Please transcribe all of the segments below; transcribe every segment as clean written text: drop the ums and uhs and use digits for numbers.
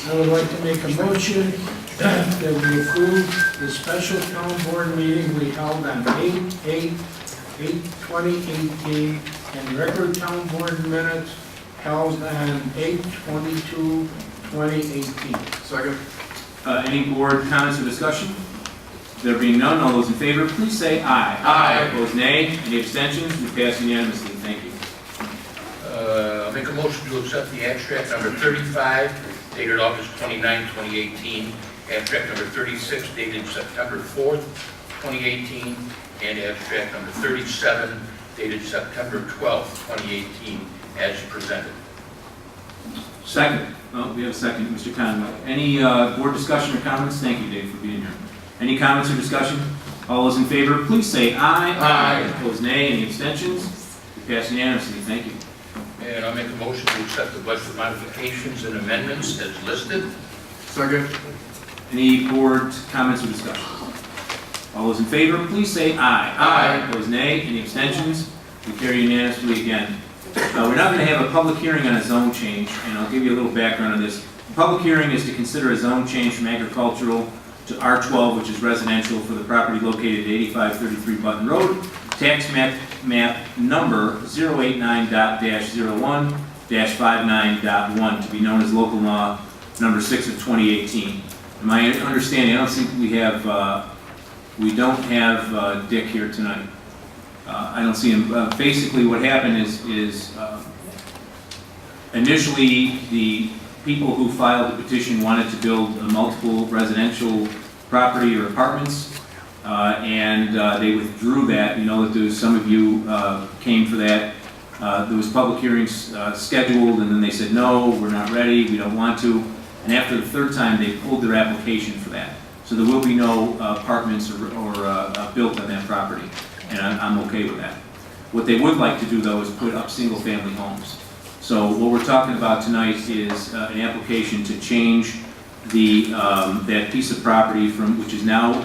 I would like to make a motion that we approve the special town board meeting we held on 8/8/2018 and record town board minutes held on 8/22/2018. Second. Any board comments or discussion? There being none, all those in favor, please say aye. Aye. Opposed, nay. Any abstentions? We pass unanimously. Thank you. I'll make a motion to accept the abstract number 35, dated August 29, 2018, abstract number 36, dated September 4th, 2018, and abstract number 37, dated September 12th, 2018, as presented. Second. Oh, we have a second, Mr. Conway. Any board discussion or comments? Thank you, Dave, for being here. Any comments or discussion? All those in favor, please say aye. Aye. Opposed, nay. Any abstentions? We pass unanimously. Thank you. And I'll make a motion to accept the budget modifications and amendments as listed. Second. Any board comments or discussion? All those in favor, please say aye. Aye. Opposed, nay. Any abstentions? We carry unanimously again. We're not going to have a public hearing on a zone change, and I'll give you a little background on this. The public hearing is to consider a zone change from agricultural to R12, which is residential, for the property located at 8533 Button Road, tax map number 089.01-59.1, to be known as local law number 6 of 2018. In my understanding, I don't think we don't have Dick here tonight. I don't see him. Basically, what happened is initially the people who filed the petition wanted to build a multiple residential property or apartments, and they withdrew that. You know that there was, some of you came for that. There was public hearings scheduled, and then they said, no, we're not ready, we don't want to. And after the third time, they pulled their application for that. So there will be no apartments or built on that property, and I'm okay with that. What they would like to do, though, is put up single-family homes. So what we're talking about tonight is an application to change that piece of property from, which is now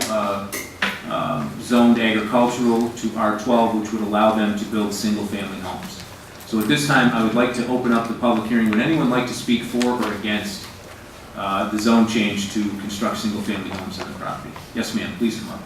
zoned agricultural, to R12, which would allow them to build single-family homes. So at this time, I would like to open up the public hearing. Would anyone like to speak for or against the zone change to construct single-family homes on the property? Yes, ma'am, please come up.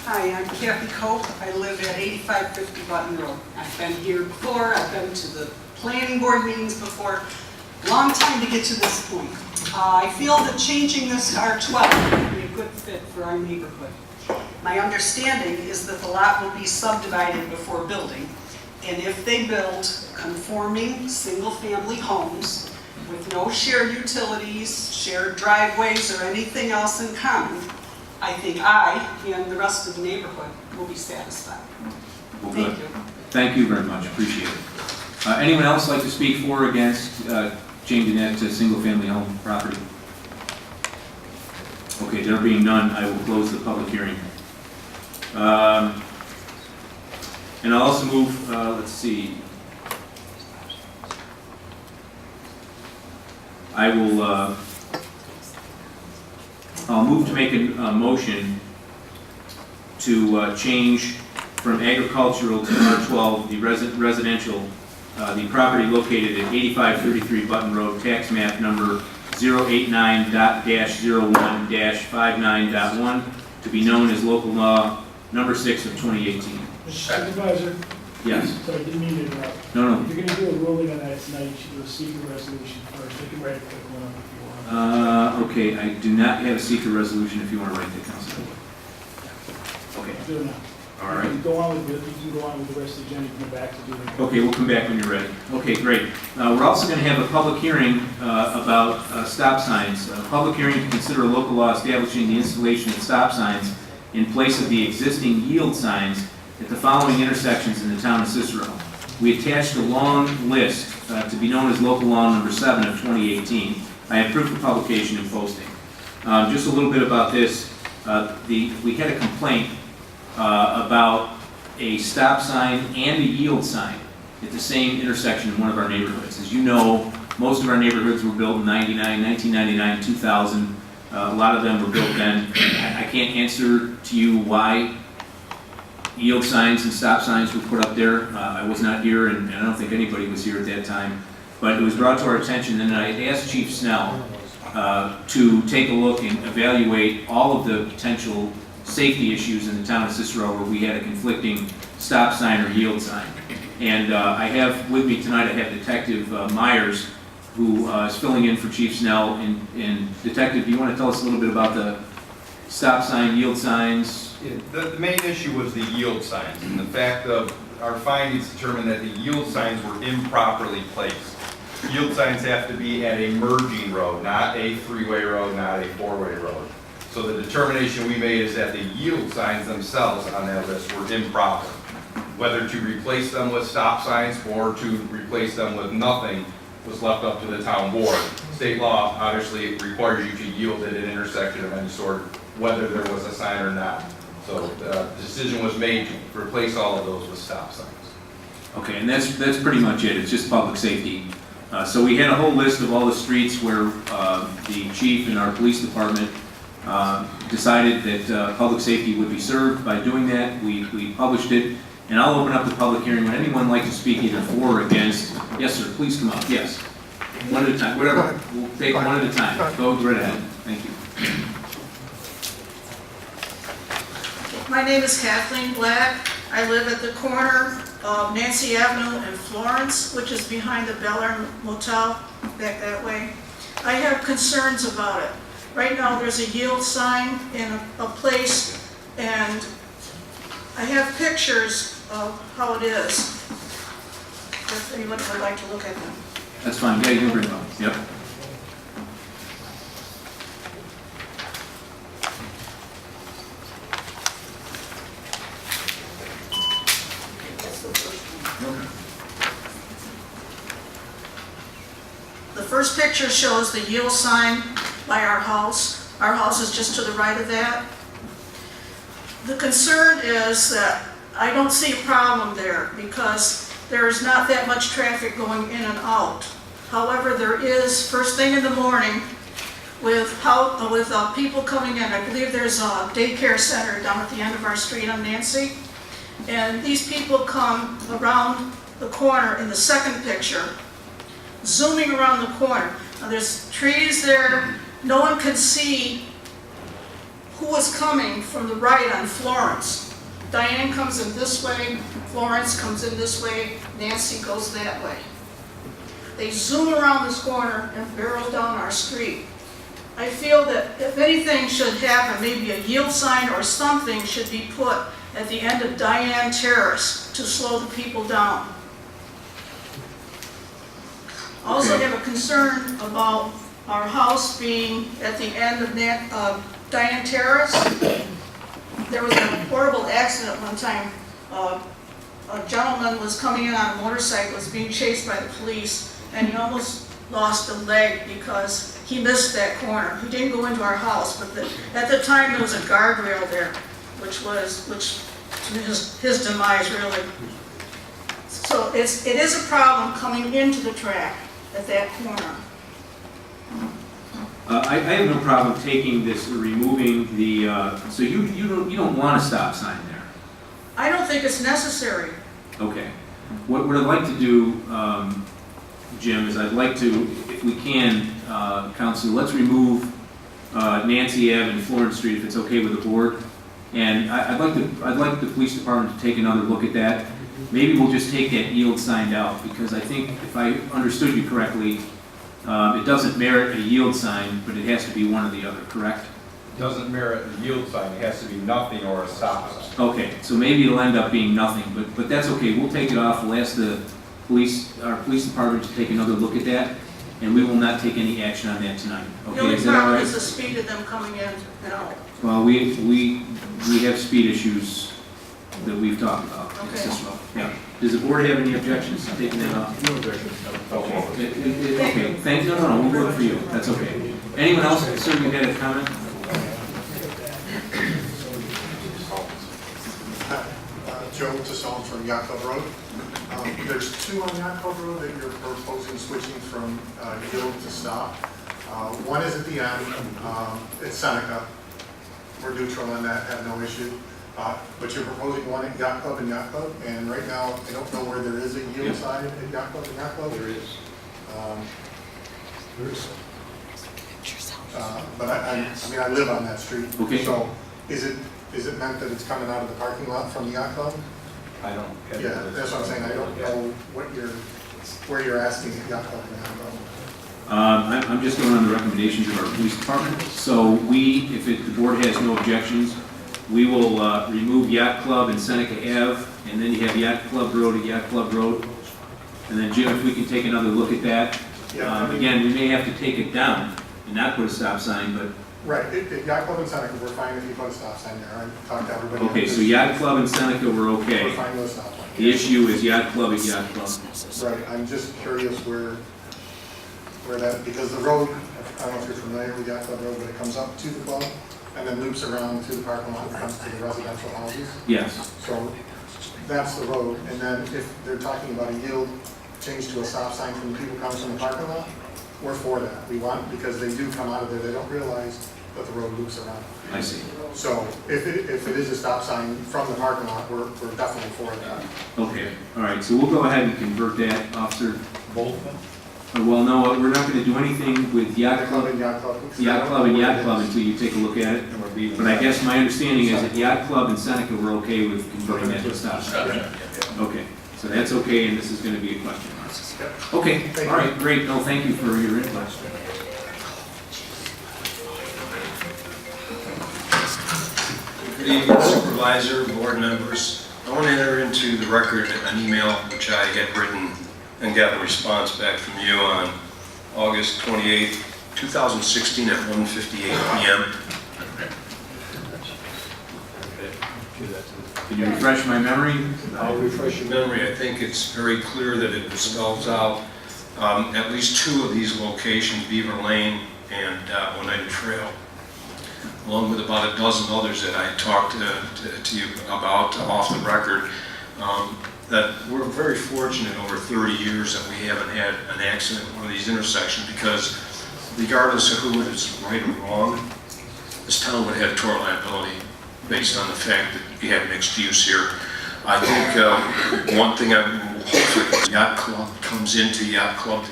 Hi, I'm Kathy Cope. I live at 8550 Button Road. I've been here before. I've been to the planning board meetings before. Long time to get to this point. I feel that changing this to R12 would be a good fit for our neighborhood. My understanding is that the lot will be subdivided before building, and if they build conforming single-family homes with no shared utilities, shared driveways, or anything else in common, I think I and the rest of the neighborhood will be satisfied. Well, Thank good. you. Thank you very much, appreciate it. Anyone else like to speak for or against changing that to single-family home property? Okay, there being none, I will close the public hearing. And I'll also move, let's see. I'll move to make a motion to change from agricultural to R12, the residential, the property located at 8533 Button Road, tax map number 089.01-59.1, to be known as local law number 6 of 2018. Mr. Supervisor? Yes. Sorry, didn't mean to interrupt. No, no. If you're going to do a ruling on that tonight, you should do a secret resolution first. You can write a quick one up if you want. Okay, I do not have a secret resolution if you want to write the council. Okay, Do it now. all right. You can go on with the rest of the agenda, you can come back to do it. Okay, we'll come back when you're ready. Okay, great. We're also going to have a public hearing about stop signs. A public hearing to consider a local law establishing the installation of stop signs in place of the existing yield signs at the following intersections in the town of Cicero. We attached a long list to be known as local law number 7 of 2018. I have proof of publication and posting. Just a little bit about this. We had a complaint about a stop sign and a yield sign at the same intersection in one of our neighborhoods. As you know, most of our neighborhoods were built in 1999, 2000. A lot of them were built then. I can't answer to you why yield signs and stop signs were put up there. I was not here, and I don't think anybody was here at that time. But it was brought to our attention, and I asked Chief Snell to take a look and evaluate all of the potential safety issues in the town of Cicero where we had a conflicting stop sign or yield sign. And I have with me tonight, I have Detective Myers, who is filling in for Chief Snell. And Detective, do you want to tell us a little bit about the stop sign, yield signs? Yeah, the main issue was the yield signs, and the fact of our findings determined that the yield signs were improperly placed. Yield signs have to be at a merging road, not a three-way road, not a four-way road. So the determination we made is that the yield signs themselves on that list were improper. Whether to replace them with stop signs or to replace them with nothing was left up to the town board. State law obviously requires you to yield at an intersection of any sort, whether there was a sign or not. So the decision was made to replace all of those with stop signs. Okay, and that's pretty much it. It's just public safety. So we had a whole list of all the streets where the chief and our police department decided that public safety would be served by doing that. We published it, and I'll open up the public hearing. Would anyone like to speak either for or against? Yes, sir, please come up. Yes. One at a time, whatever. We'll take one at a time. Go right ahead. Thank you. My name is Kathleen Black. I live at the corner of Nancy Avenue and Florence, which is behind the Bel Air Motel, back that way. I have concerns about it. Right now, there's a yield sign in a place, and I have pictures of how it is, if anyone would like to look at them. That's fine. Yeah, you can bring them up. Yep. The first picture shows the yield sign by our house. Our house is just to the right of that. The concern is that I don't see a problem there because there is not that much traffic going in and out. However, there is first thing in the morning with people coming in. I believe there's a daycare center down at the end of our street on Nancy. And these people come around the corner in the second picture, zooming around the corner. Now there's trees there. No one can see who is coming from the right on Florence. Diane comes in this way, Florence comes in this way, Nancy goes that way. They zoom around this corner and barrel down our street. I feel that if anything should happen, maybe a yield sign or something should be put at the end of Diane Terrace to slow the people down. I also have a concern about our house being at the end of Diane Terrace. There was a horrible accident one time. A gentleman was coming in on a motorcycle, was being chased by the police, and he almost lost a leg because he missed that corner. He didn't go into our house, but at the time there was a guardrail there, which his demise really. So it is a problem coming into the track at that corner. I have no problem taking this, removing the, so you don't want a stop sign there? I don't think it's necessary. Okay. What I'd like to do, Jim, is I'd like to, if we can, Council, let's remove Nancy Ave and Florence Street if it's okay with the board. And I'd like the police department to take another look at that. Maybe we'll just take that yield sign out, because I think if I understood you correctly, it doesn't merit a yield sign, but it has to be one or the other, correct? It doesn't merit a yield sign, it has to be nothing or a stop sign. Okay, so maybe it'll end up being nothing, but that's okay. We'll take it off. We'll ask our police department to take another look at that, and we will not take any action on that tonight. The Okay, only is that all problem right? is the speed of them coming in and out. Well, we have speed issues that we've talked about. Okay. Yeah. Does the board have any objections to taking that off? No objections. Okay, thank you. No, we'll work for you. That's okay. Anyone else? Sir, you had a comment? Joe Tassone from Yacht Club Road. There's two on Yacht Club Road that you're proposing switching from yield to stop. One is at the end, it's Seneca. We're neutral on that, have no issue. But you're proposing one at Yacht Club and Yacht Club, and right now, I don't know where there is a yield Yep. sign at Yacht Club and Yacht Club. There is. There is. But I mean, I live on that street. Okay. So is it meant that it's coming out of the parking lot from the Yacht Club? I don't. Yeah, that's what I'm saying. I don't know where you're asking at Yacht Club and Yacht Club. I'm just going on the recommendations of our police department. So if the board has no objections, we will remove Yacht Club and Seneca Ave, and then you have Yacht Club Road and Yacht Club Road. And then Jim, if we can take another look at that. Yeah. Again, we may have to take it down and not put a stop sign, but, Right, at Yacht Club and Seneca, we're fine if you put a stop sign there. I talked to everybody. okay, so Yacht Club and Seneca were We're okay. fine with a stop sign. The issue is Yacht Club and Yacht Club. Right, I'm just curious where that, because the road, I don't know if you're familiar with Yacht Club Road, but it comes up to the club and then loops around to the parking lot and comes to the residential houses. Yes, So that's the road, and then if they're talking about a yield change to a stop sign from the people coming from the parking lot, we're for that. We want, because they do come out of there, they don't realize that the road loops around. I see. So if it is a stop sign from the parking lot, we're definitely for that. Okay, all right, so we'll go ahead and convert that, Officer. Both of them? Well, no, we're not going to do anything with Yacht Club and Yacht Club. Yacht Club and Yacht Club until you take a look at it. But I guess my understanding is that Yacht Club and Seneca were okay with converting that to a stop Stop sign. sign, yeah. Okay, so that's okay, and this is going to be a question. Okay, all right, great. No, thank you for your input. Good evening, Supervisor, board members. I want to enter into the record an email which I had written and got a response back from you on August 28, 2016 at 1:58 p.m. Can you refresh my memory? I'll refresh your memory. I think it's very clear that it spells out at least two of these locations, Beaver Lane and Oneida Trail, along with about a dozen others that I talked to you about off the record. That we're very fortunate over 30 years that we haven't had an accident at one of these intersections, because regardless of who is right or wrong, this town would have tort liability based on the fact that you have mixed use here. I think one thing hopefully Yacht Club comes into Yacht Club,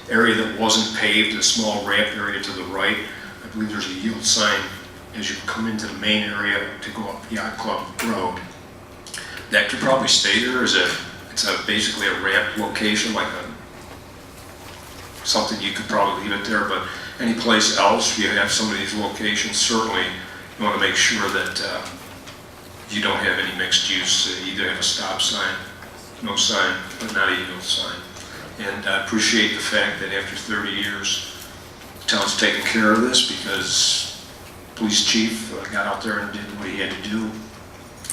the area that wasn't paved, a small ramp area to the right. I believe there's a yield sign as you come into the main area to go up Yacht Club Road. That could probably stay there as basically a ramp location, like something you could probably leave it there, but any place else you have some of these locations, certainly you want to make sure that you don't have any mixed use. Either have a stop sign, no sign, but not a yield sign. And I appreciate the fact that after 30 years, the town's taken care of this, because police chief got out there and did what he had to do.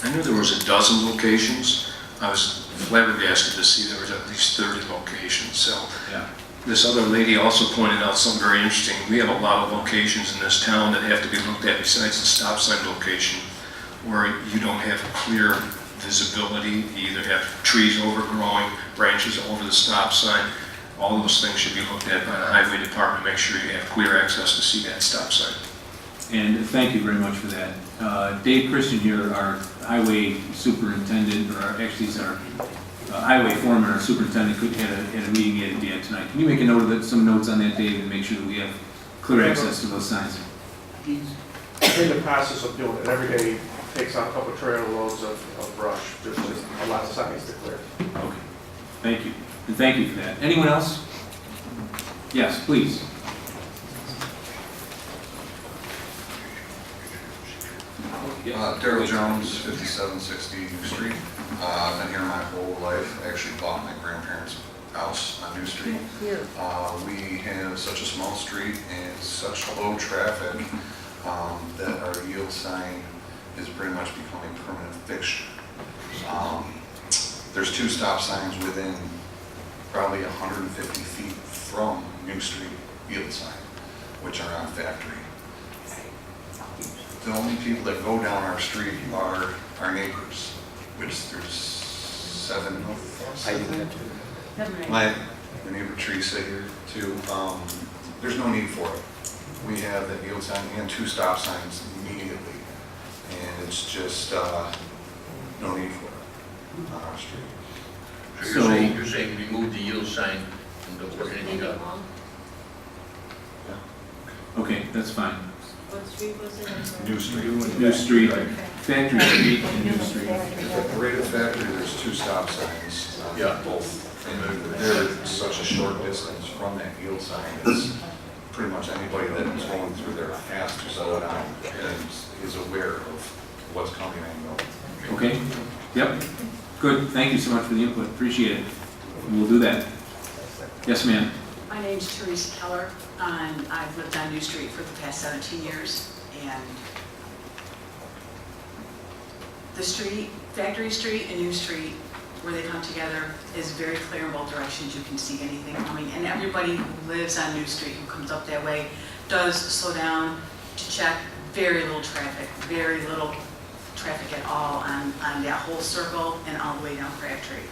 I knew there was a dozen locations. I was flabbergasted to see there was at least 30 locations. So Yeah. this other lady also pointed out something very interesting. We have a lot of locations in this town that have to be looked at besides the stop sign location, where you don't have clear visibility. You either have trees overgrowing, branches over the stop sign. All those things should be looked at by the highway department. Make sure you have clear access to see that stop sign. And thank you very much for that. Dave Christian here, our highway superintendent, or actually he's our highway foreman, our superintendent, had a meeting he had to be at tonight. Can you make a note of that, some notes on that, Dave, and make sure that we have clear access to those signs? He's in the process of doing it. Every day he takes out a couple of trailer loads of brush. There's just a lot of signs to clear. Okay, thank you. And thank you for that. Anyone else? Yes, please. Daryl Jones, 5760 New Street. I've been here my whole life. I actually bought my grandparents' house on New Street. We have such a small street and such low traffic that our yield sign is pretty much becoming a permanent fixture. There's two stop signs within probably 150 feet from New Street yield sign, which are on Factory. The only people that go down our street are our neighbors, which there's 7 of us. The neighbor Teresa here too. There's no need for it. We have the yield sign and 2 stop signs immediately, and it's just, no need for it on our street. So you're saying remove the yield sign and don't put anything up? Okay, that's fine. What street was it? I'm sorry. New Street. New Street, Factory Street and New Street. At the rate of factory, there's 2 stop signs. Yeah. Both, and they're such a short distance from that yield sign. It's pretty much anybody that is going through there has to slow down and is aware of what's coming and going. Okay, yep, good, thank you so much for the input, appreciate it. We'll do that. Yes, ma'am. My name's Teresa Keller, and I've lived on New Street for the past 17 years, and the street, Factory Street and New Street, where they come together, is very clear in both directions. You can see anything coming, and everybody who lives on New Street, who comes up that way, does slow down to check. Very little traffic at all on that whole circle and all the way down Crabtree.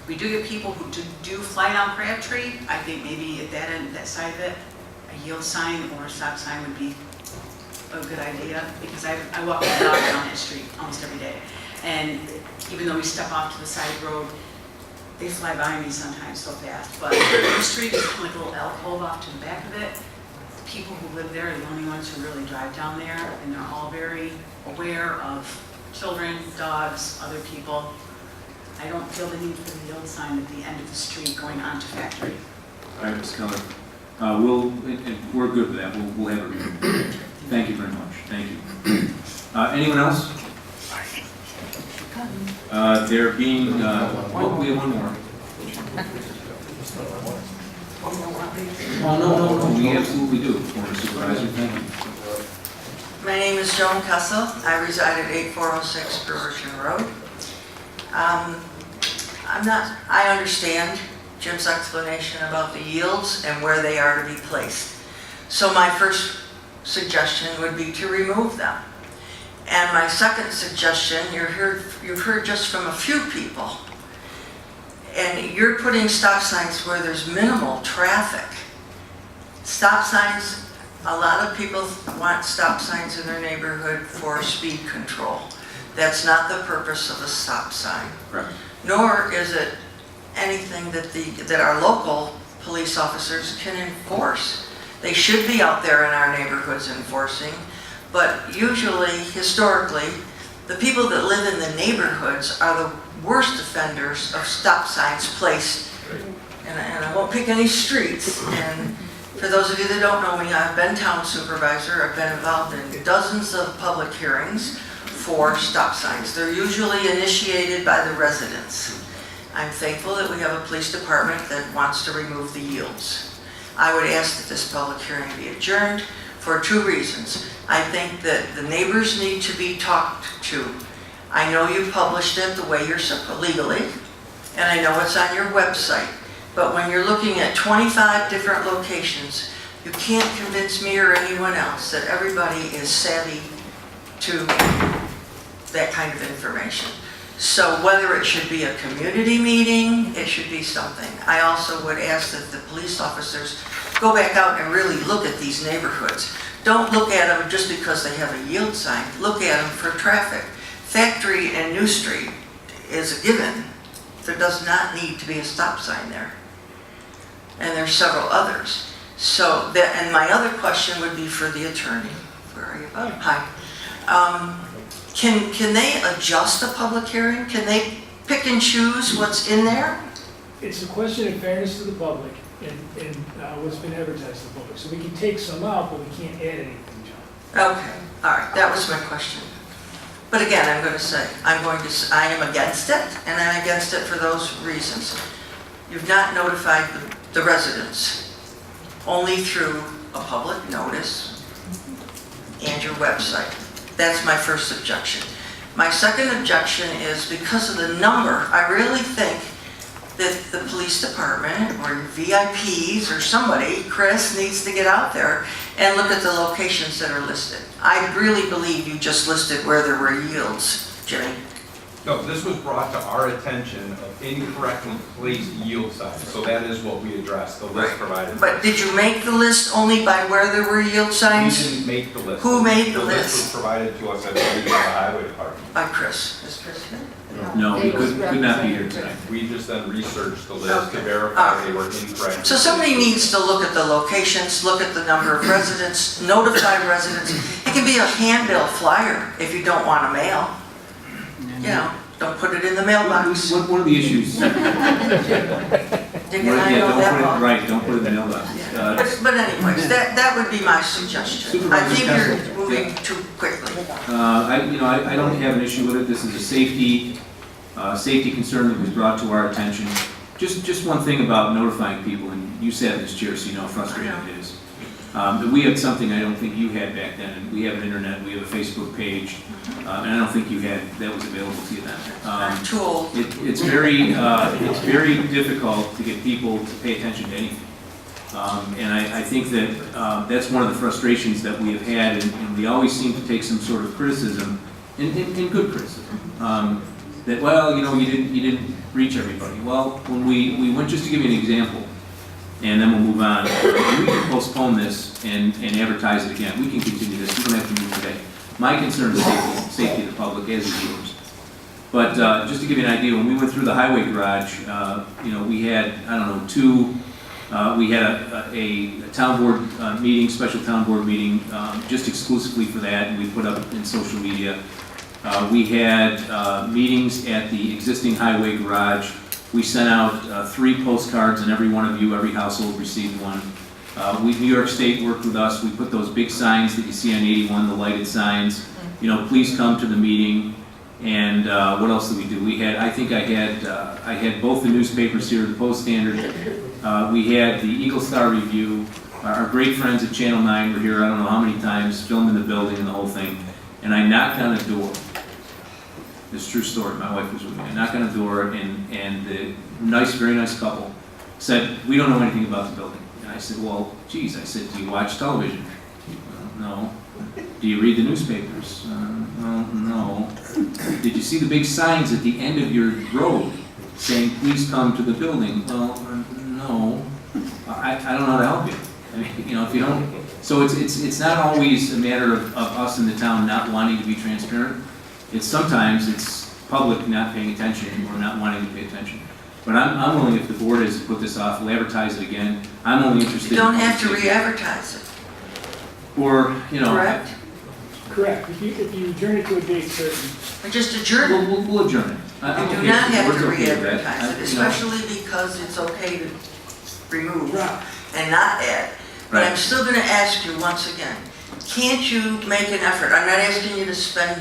We do get people who do fly down Crabtree. I think maybe at that end, that side of it, a yield sign or a stop sign would be a good idea, because I walk my dog down that street almost every day. And even though we step off to the side of the road, they fly by me sometimes so fast. But the street is like a little alcove off to the back of it. The people who live there are the only ones who really drive down there, and they're all very aware of children, dogs, other people. I don't feel the need for the yield sign at the end of the street going onto Factory. All right, Ms. Keller. We're good with that. We'll have it reviewed. Thank you very much. Thank you. Anyone else? There being, we have one more. Oh, no, we absolutely do, former supervisor. Thank you. My name is Joan Kessel. I reside at 8406 Brewerton Road. I understand Jim's explanation about the yields and where they are to be placed. So my first suggestion would be to remove them. And my second suggestion, you've heard just from a few people, and you're putting stop signs where there's minimal traffic. Stop signs, a lot of people want stop signs in their neighborhood for speed control. That's not the purpose of a stop sign. Right. Nor is it anything that our local police officers can enforce. They should be out there in our neighborhoods enforcing, but usually, historically, the people that live in the neighborhoods are the worst offenders of stop signs placed, and I won't pick any streets. And for those of you that don't know me, I've been town supervisor. I've been involved in dozens of public hearings for stop signs. They're usually initiated by the residents. I'm thankful that we have a police department that wants to remove the yields. I would ask that this public hearing be adjourned for 2 reasons. I think that the neighbors need to be talked to. I know you published it the way you're supposed legally, and I know it's on your website, but when you're looking at 25 different locations, you can't convince me or anyone else that everybody is savvy to that kind of information. So whether it should be a community meeting, it should be something. I also would ask that the police officers go back out and really look at these neighborhoods. Don't look at them just because they have a yield sign. Look at them for traffic. Factory and New Street is a given. There does not need to be a stop sign there. And there's several others. So that, and my other question would be for the attorney. Where are you? Oh, hi. Can they adjust a public hearing? Can they pick and choose what's in there? It's a question of fairness to the public and what's been advertised to the public. So we can take some out, but we can't add anything, John. Okay, all right, that was my question. But again, I'm going to say, I am against it, and I'm against it for those reasons. You've not notified the residents, only through a public notice and your website. That's my first objection. My second objection is because of the number. I really think that the police department or VIPs or somebody, Chris, needs to get out there and look at the locations that are listed. I really believe you just listed where there were yields, Jimmy. No, this was brought to our attention of incorrectly placed yield signs, so that is what we addressed, the list provided. But did you make the list only by where there were yield We signs? didn't make the list. Who made the The list list? was provided to us at the meeting of the highway department. By Chris. Is Chris here? No, we could not be here tonight. We just then researched the list to Okay. verify they were incorrect. So somebody needs to look at the locations, look at the number of residents, notify residents. It can be a handbill flyer if you don't want to mail. You know, don't put it in the mailbox. One of the issues, Dick and I yeah, know don't that put it, well. right, don't put it in the mailbox. But anyways, that would be my suggestion. I think you're moving too quickly. I don't have an issue with it. This is a safety concern that was brought to our attention. Just one thing about notifying people, and you sat in this chair, so you know how frustrating it is. That we had something I don't think you had back then, and we have an internet, we have a Facebook page, and I don't think you had, that was available to you then. I'm too old. It's very difficult to get people to pay attention to anything. And I think that that's one of the frustrations that we have had, and we always seem to take some sort of criticism, and good criticism, that, well, you didn't reach everybody. Well, when we went, just to give you an example, and then we'll move on, we can postpone this and advertise it again. We can continue this, we don't have to move today. My concern is safety of the public as is yours. But just to give you an idea, when we went through the highway garage, we had, we had a town board meeting, special town board meeting, just exclusively for that, and we put up in social media. We had meetings at the existing highway garage. We sent out 3 postcards, and every one of you, every household received one. New York State worked with us. We put those big signs that you see on 81, the lighted signs. Please come to the meeting. And what else did we do? We had, I had both the newspapers here, the Post Standard. We had the Eagle Star Review. Our great friends at Channel 9 were here, I don't know how many times, filming the building and the whole thing. And I knocked on a door. It's a true story. My wife was with me. I knocked on a door, and the very nice couple said, "We don't know anything about the building." And I said, "Well, geez," I said, "do you watch television?" "No." "Do you read the newspapers?" "Well, no." "Did you see the big signs at the end of your road saying, 'Please come to the building'?" "Well, no." I don't know how to help you. I mean, if you don't. So it's not always a matter of us in the town not wanting to be transparent. Sometimes it's public not paying attention or not wanting to pay attention. But I'm willing, if the board has put this off, we'll advertise it again. I'm only interested. You don't have to re-advertise it. Or, Correct? Correct. If you adjourn it to a date certain, Or just adjourn it. we'll adjourn it. You do not have to re-advertise it, especially because it's okay to remove and not add. But I'm still going to ask you once again, can't you make an effort? I'm not asking you to spend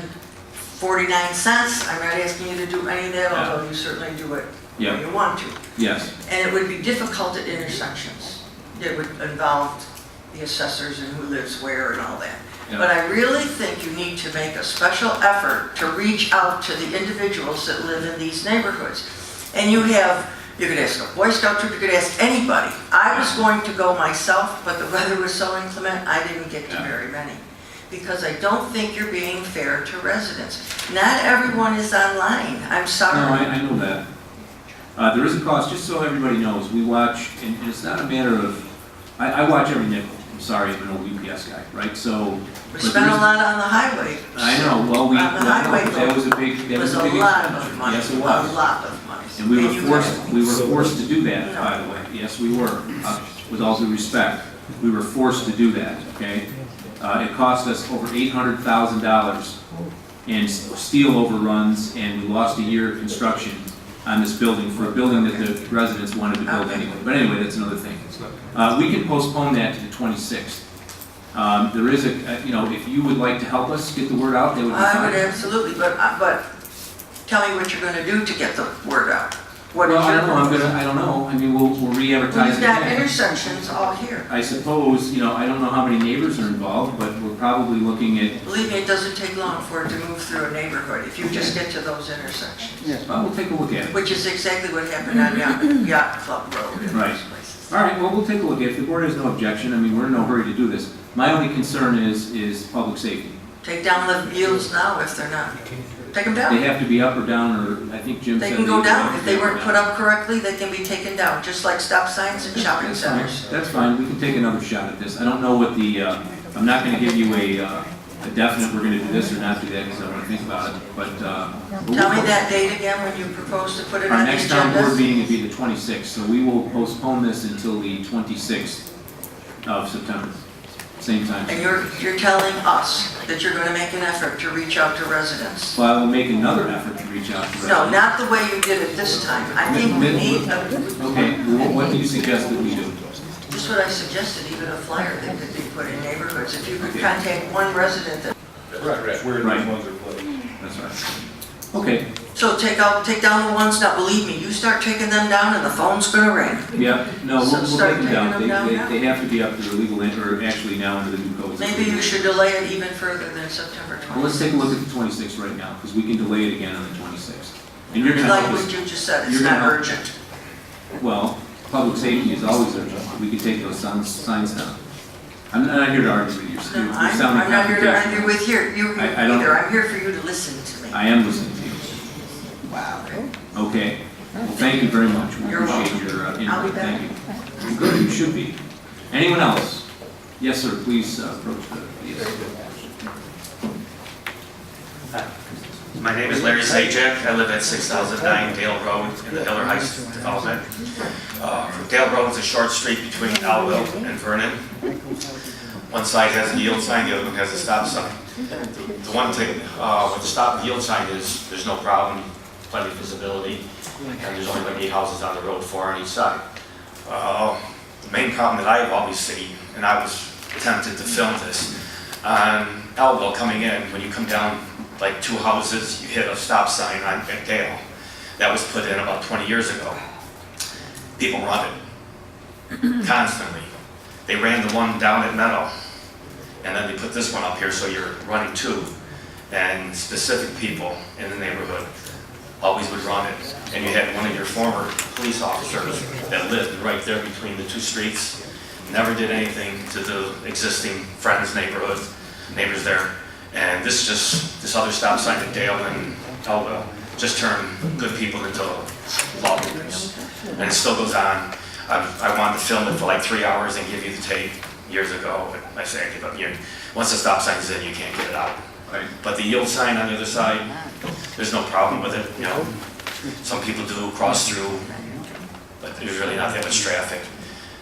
49 cents. I'm not asking you to do any of that, although you certainly do it when you want to. Yes. And it would be difficult at intersections. It would involve the assessors and who lives where and all that. Yeah. But I really think you need to make a special effort to reach out to the individuals that live in these neighborhoods. And you could ask a Boy Scout troop, you could ask anybody. I was going to go myself, but the weather was so inclement, I didn't get to very many. Because I don't think you're being fair to residents. Not everyone is online, I'm sorry. No, I know that. There is a cost, just so everybody knows. We watch, and it's not a matter of, I watch every nickel. I'm sorry, I'm an old UPS guy, right? So. We spent a lot on the highway. I know, well, that was a big, It was a lot of money. Yes, it was. A lot of money. And we were forced to do that, by the way. Yes, we were. With all due respect, we were forced to do that, okay? It cost us over $800,000 in steel overruns, and we lost a year of construction on this building for a building that the residents wanted to build anyway. But anyway, that's another thing. We can postpone that to the 26th. There is if you would like to help us get the word out, that would be fine. I would absolutely, but tell me what you're going to do to get the word out. What Well, is I your don't know, purpose? I don't know. I mean, we'll re-advertise We've it got again. intersections all here. I suppose, I don't know how many neighbors are involved, but we're probably looking at, Believe me, it doesn't take long for it to move through a neighborhood if you just get to those intersections. well, we'll take a look at it. Which is exactly what happened on Yacht Club Road and Right. those places. All right, well, we'll take a look at it. If the board has no objection, I mean, we're in no hurry to do this. My only concern is public safety. Take down the yields now if they're not. Take them They down. have to be up or down, or I think Jim said. They can go down. If they up or weren't put down. up correctly, they can be taken down, just like stop signs in shopping That's fine. centers. That's fine, we can take another shot at this. I don't know what the, I'm not gonna give you a definite, we're gonna do this or not do that, because I wanna think about it, but, Tell me that date again when you propose to put it our on the next town board agenda. meeting would be the 26th, so we will postpone this until the 26th of September, same time. And you're telling us that you're gonna make an effort to reach out to residents. So I will make another effort to reach out to residents. No, not the way you did it this time. I think we need Okay, well, what do you suggest that we do? just what I suggested, even a flyer that could be put in neighborhoods. If you could contact one resident that, That's correct. Where Right. these ones are placed. That's right. Okay, so take down the ones, now believe me, you start taking them down and the phone's gonna ring. yeah, no, So we'll start take them down. taking them down They have to be up to the legal, or actually now under the new code. Maybe you should delay it even further than September Well, let's 26th. take a look at the 26th right now, because we can delay it again on the 26th. And you're gonna Like help what us, you just said, it's you're gonna not help- urgent. well, public safety is always urgent. We can take those signs down. I'm not here to argue with you. No, You're I'm sounding not here to confrontational. argue with you I don't- either. I'm here for you to listen to me. I am listening to you. Wow. Okay. Well, thank you very much. We You're appreciate your I'll be input. back. Thank you. Good, you should be. Anyone else? Yes, sir, please approach the, yes. My name is Larry Zajac. I live at 6009 Dale Road in the Hiller Heights development. Dale Road is a short street between Alville and Vernon. One side has a yield sign, the other one has a stop sign. The one thing with the stop and yield sign is there's no problem, plenty of visibility, and there's only like 8 houses on the road, 4 on each side. The main problem that I've always seen, and I was tempted to film this, on Alville coming in, when you come down like 2 houses, you hit a stop sign on Dale. That was put in about 20 years ago. People run it constantly. They ran the one down at Meadow, and then they put this one up here, so you're running 2. And specific people in the neighborhood always would run it. And you had one of your former police officers that lived right there between the 2 streets, never did anything to the existing friends' neighbors there. And this other stop sign at Dale and Elville just turned good people into lawbreakers. And it still goes on. I wanted to film it for like 3 hours and give you the tape years ago, but I say I give up. Once the stop sign's in, you can't get it out. Right. But the yield sign on the other side, there's no problem with it, Some people do cross through, but there's really not that much traffic.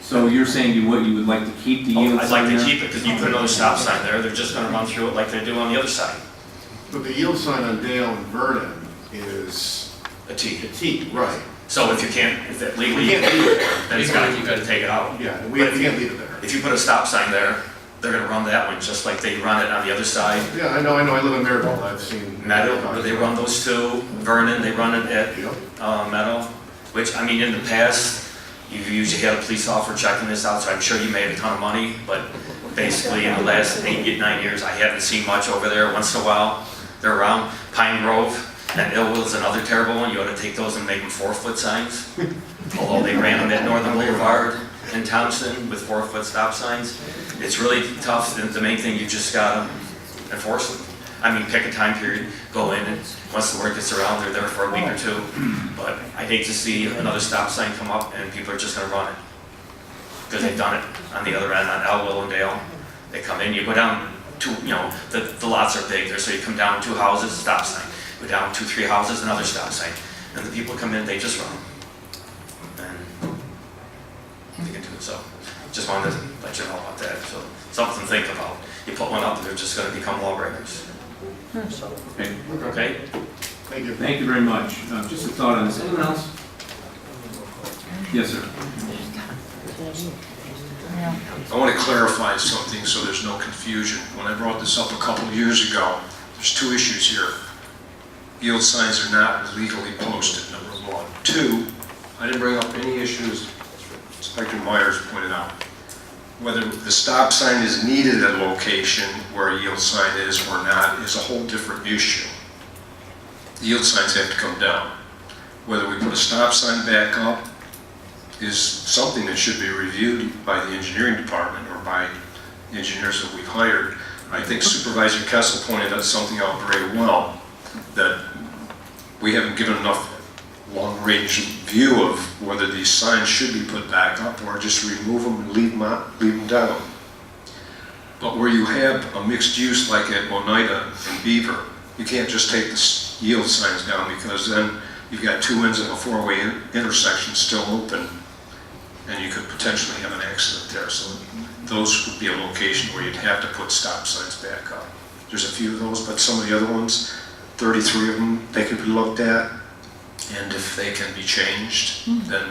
So you're saying you would like to keep the yield I'd sign like to there? keep it, because you put another stop sign there, they're just gonna run through it like they do on the other side. But the yield sign on Dale and Vernon is A T. a T, right. So if that legally, We can't leave it there. then you gotta take it out. Yeah, we But if can't leave it there. If you put a stop sign there, they're gonna run that one just like they run it on the other side. Yeah, I know, I live in Maryville, I've seen. Meadow, where they run those 2, Vernon, they run it at Yep. Meadow, which, I mean, in the past, you've usually had a police officer checking this out, so I'm sure you made a ton of money, but basically in the last 8, 9 years, I haven't seen much over there. Once in a while, they're around. Pine Grove and Illwood's another terrible one. You ought to take those and make them 4-foot signs. Although they ran them at Northern Boulevard in Thompson with 4-foot stop signs. It's really tough. The main thing, you just gotta enforce them. I mean, pick a time period, go in, and once the word gets around, they're there for a week or 2. But I hate to see another stop sign come up and people are just gonna run it. Because they've done it on the other end, on Elwell and Dale. They come in, you go down 2, the lots are big there, so you come down 2 houses, stop sign. Go down 2, 3 houses, another stop sign. And the people come in, they just run. And they can do it, so. Just wanted to let you know about that, so something to think about. You put one up, they're just gonna become lawbreakers. Okay. Okay? Thank you. Thank you very much. Just a thought on this. Anyone else? Yes, sir. I want to clarify something so there's no confusion. When I brought this up a couple of years ago, there's 2 issues here. Yield signs are not legally posted, number 1. 2, I didn't bring up any issues, Inspector Myers pointed out. Whether the stop sign is needed at a location where a yield sign is or not is a whole different issue. The yield signs have to come down. Whether we put a stop sign back up is something that should be reviewed by the engineering department or by engineers that we've hired. I think Supervisor Kessel pointed out something out very well. that we haven't given enough long-range view of whether these signs should be put back up or just remove them and leave them down. But where you have a mixed use like at Oneida and Beaver, you can't just take the yield signs down, because then you've got two ends of a four-way intersection still open, and you could potentially have an accident there. So those would be a location where you'd have to put stop signs back up. There's a few of those, but some of the other ones, 33 of them, they could be looked at, and if they can be changed, then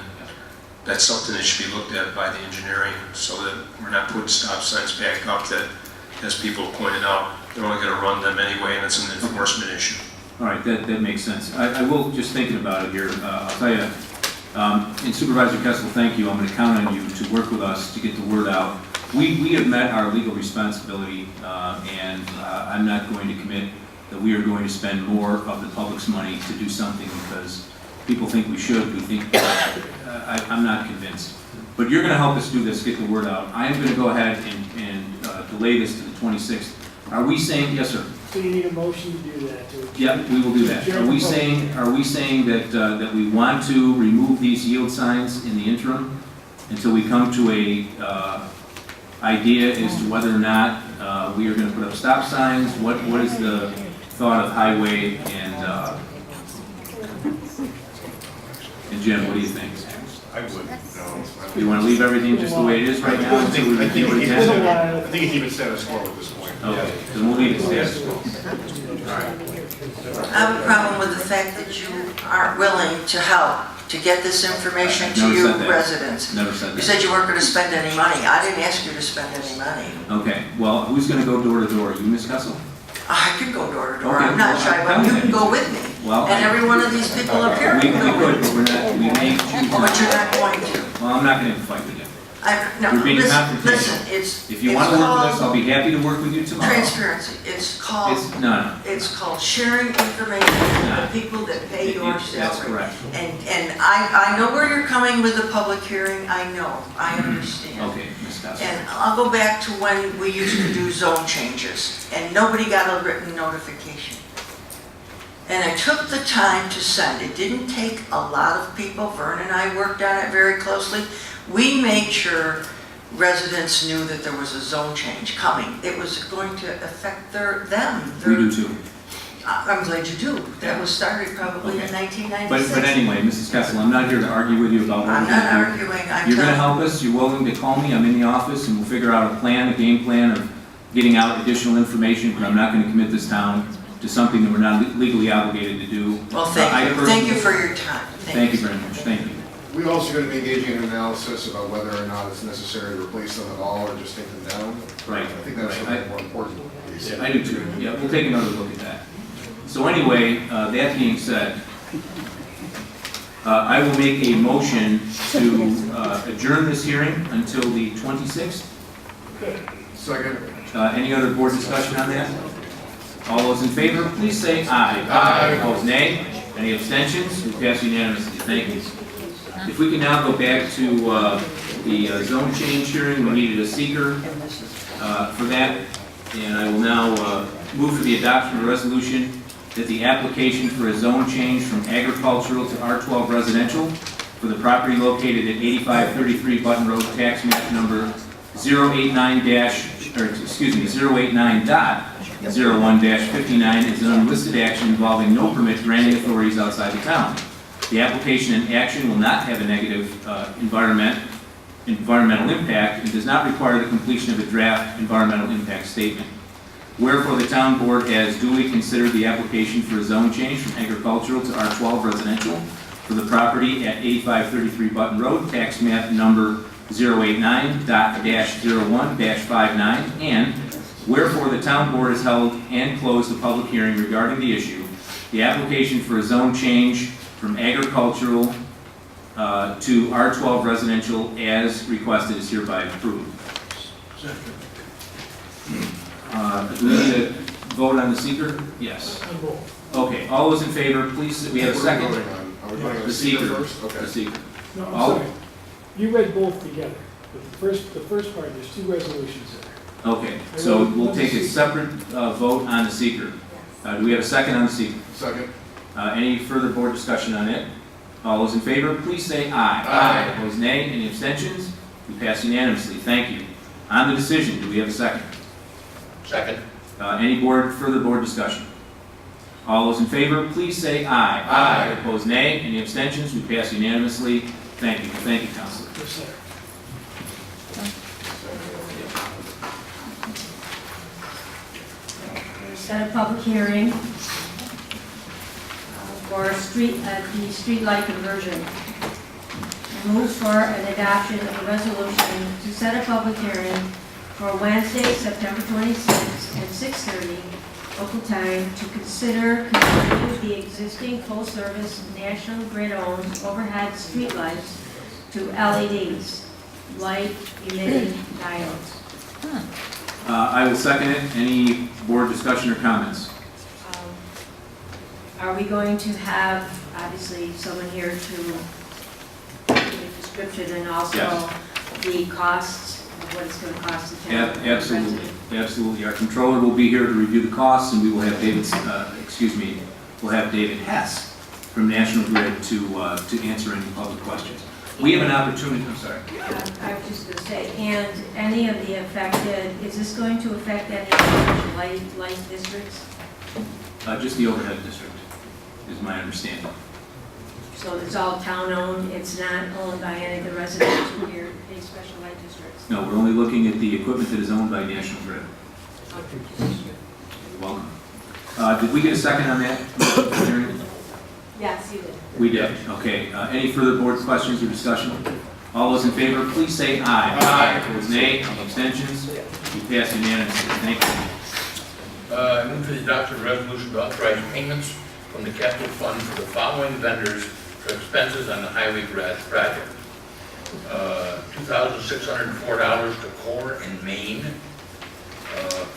that's something that should be looked at by the engineering, so that we're not putting stop signs back up that, as people pointed out, they're only going to run them anyway, and it's an enforcement issue. All right, that makes sense. I will, just thinking about it here, I'll tell you, and Supervisor Kessel, thank you. I'm going to count on you to work with us to get the word out. We have met our legal responsibility, and I'm not going to commit that we are going to spend more of the public's money to do something because people think we should. We think, I'm not convinced. But you're going to help us do this, get the word out. I am going to go ahead and delay this to the 26th. Are we saying, yes, sir? So you need a motion to do that? Yep, we will do that. Are we saying that, that we want to remove these yield signs in the interim until we come to a idea as to whether or not we are going to put up stop signs? What is the thought of highway and Jim, what do you think? I would, no. You want to leave everything just the way it is right now? I think until we it's get it? I think it's even status quo at this point. Okay, then we'll leave it status quo. I have a problem with the fact that you aren't willing to help to get this information to Never your said that. residents. Never said that. You said you weren't going to spend any money. I didn't ask you to spend any money. Okay, well, who's going to go door to door? You, Ms. Kessel? I can go door to door. Okay, I'm not well, shy, I'm but you telling can you. go with me. Well, And every one of these people up here We can go could, with but me. we're not, we may choose Oh, but you're not. not going to. Well, I'm not going to fight with you. No, You're being listen, confrontational. listen, it's. If you it's want to work with us, I'll called be happy to work with you tomorrow. Transparency. It's called. No. It's called sharing information with Nah. the people that pay your That's salary. correct. And I know where you're coming with the public hearing. I know. I understand. Okay, Ms. Kessel. And I'll go back to when we used to do zone changes, and nobody got a written notification. And I took the time to send. It didn't take a lot of people. Vern and I worked on it very closely. We made sure residents knew that there was a zone change coming. It was going to affect them. We do too. I'm glad you do. That was started probably in 1996. But anyway, Mrs. Kessel, I'm not here to argue with you about what I'm we're not going to arguing. do. I'm You're going to telling help us, you're willing to call me, I'm in the office, and we'll figure out a plan, a game plan of getting out additional information, but I'm not going to commit this town to something that we're not legally obligated to do. Well, thank you. Thank you for your time. Thank you very much, thank you. We're also going to be engaging in an analysis about whether or not it's necessary to replace them at all or just take them down. Right. I think that's Right. a more important piece. I do too, yeah, we'll take another look at that. So anyway, that being said, I will make a motion to adjourn this hearing until the 26th. Second. Any other board discussion on that? All those in favor, please say aye. Aye. Opposed, nay. Any abstentions? We pass unanimously. Thank you. If we can now go back to the zone change hearing, we needed a seeker for that. And I will now move for the adoption of a resolution that the application for a zone change from agricultural to R12 residential for the property located at 8533 Button Road, tax map number 089-01-59 is an unlisted action involving no permit granting authorities outside the town. The application and action will not have a negative environmental impact and does not require the completion of a draft environmental impact statement. Wherefore, the town board has duly considered the application for a zone change from agricultural to R12 residential for the property at 8533 Button Road, tax map number 089-01-59, and wherefore the town board has held and closed the public hearing regarding the issue. The application for a zone change from agricultural to R12 residential as requested is hereby approved. Do we need to vote on the seeker? Yes. Okay, all those in favor, please, we have a second. Are we voting on The the seeker seeker. first? Okay. The seeker. No, I'm All- sorry. You read both together. But the first part, there's two resolutions there. Okay, so we'll take a separate vote on the seeker. Do we have a second on the seeker? Second. Any further board discussion on it? All those in favor, please say aye. Aye. Opposed, nay. Any abstentions? We pass unanimously. Thank you. On the decision, do we have a second? Second. Any further board discussion? All those in favor, please say aye. Aye. Opposed, nay. Any abstentions? We pass unanimously. Thank you. Thank you, Counselor. Yes, sir. Set a public hearing for the street light conversion. Move for an adoption of a resolution to set a public hearing for Wednesday, September 26th at 6:30 local time to consider converting the existing full-service National Grid-owned overhead streetlights to LEDs, light emitting diodes. I will second it. Any board discussion or comments? Are we going to have, obviously, someone here to give a description and also Yes. the costs of what it's going to cost the town? Absolutely, absolutely. Our controller will be here to review the costs, and we will have we'll have David Hess from National Grid to answer any public questions. We have an opportunity, I'm sorry. I was just going to say, and any of the affected, is this going to affect any of the light districts? Just the overhead district, is my understanding. So it's all town-owned, it's not owned by any of the residents who here, any special light districts? No, we're only looking at the equipment that is owned by National Grid. You're welcome. Did we get a second on that? Yes, you did. We did, okay. Any further board questions or discussion? All those in favor, please say aye. Aye. Opposed, nay. Any abstentions? We pass unanimously. Thank you. I move for the adoption of a resolution to authorize payments from the capital fund for the following vendors for expenses on the highway project. $2,604 to Core in Maine,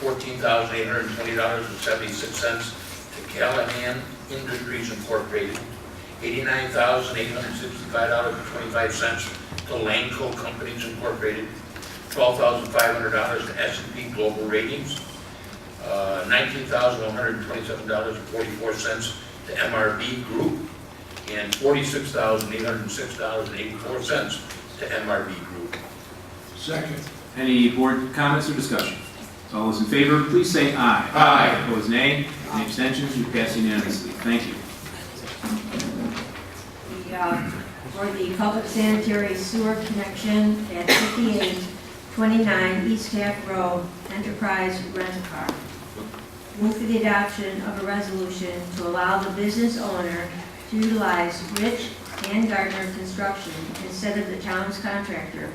$14,820.76 to Callahan Industries Incorporated, $89,865.25 to Lanco Companies Incorporated, $12,500 to S&P Global Ratings, $19,127.44 to MRB Group, and $46,806.84 to MRB Group. Second. Any board comments or discussion? All those in favor, please say aye. Aye. Opposed, nay. Any abstentions? We pass unanimously. Thank you. For the public sanitary sewer connection at 5829 East Half Road, Enterprise Rent-A-Car. Move for the adoption of a resolution to allow the business owner to utilize Rich and Gardner Construction instead of the town's contractor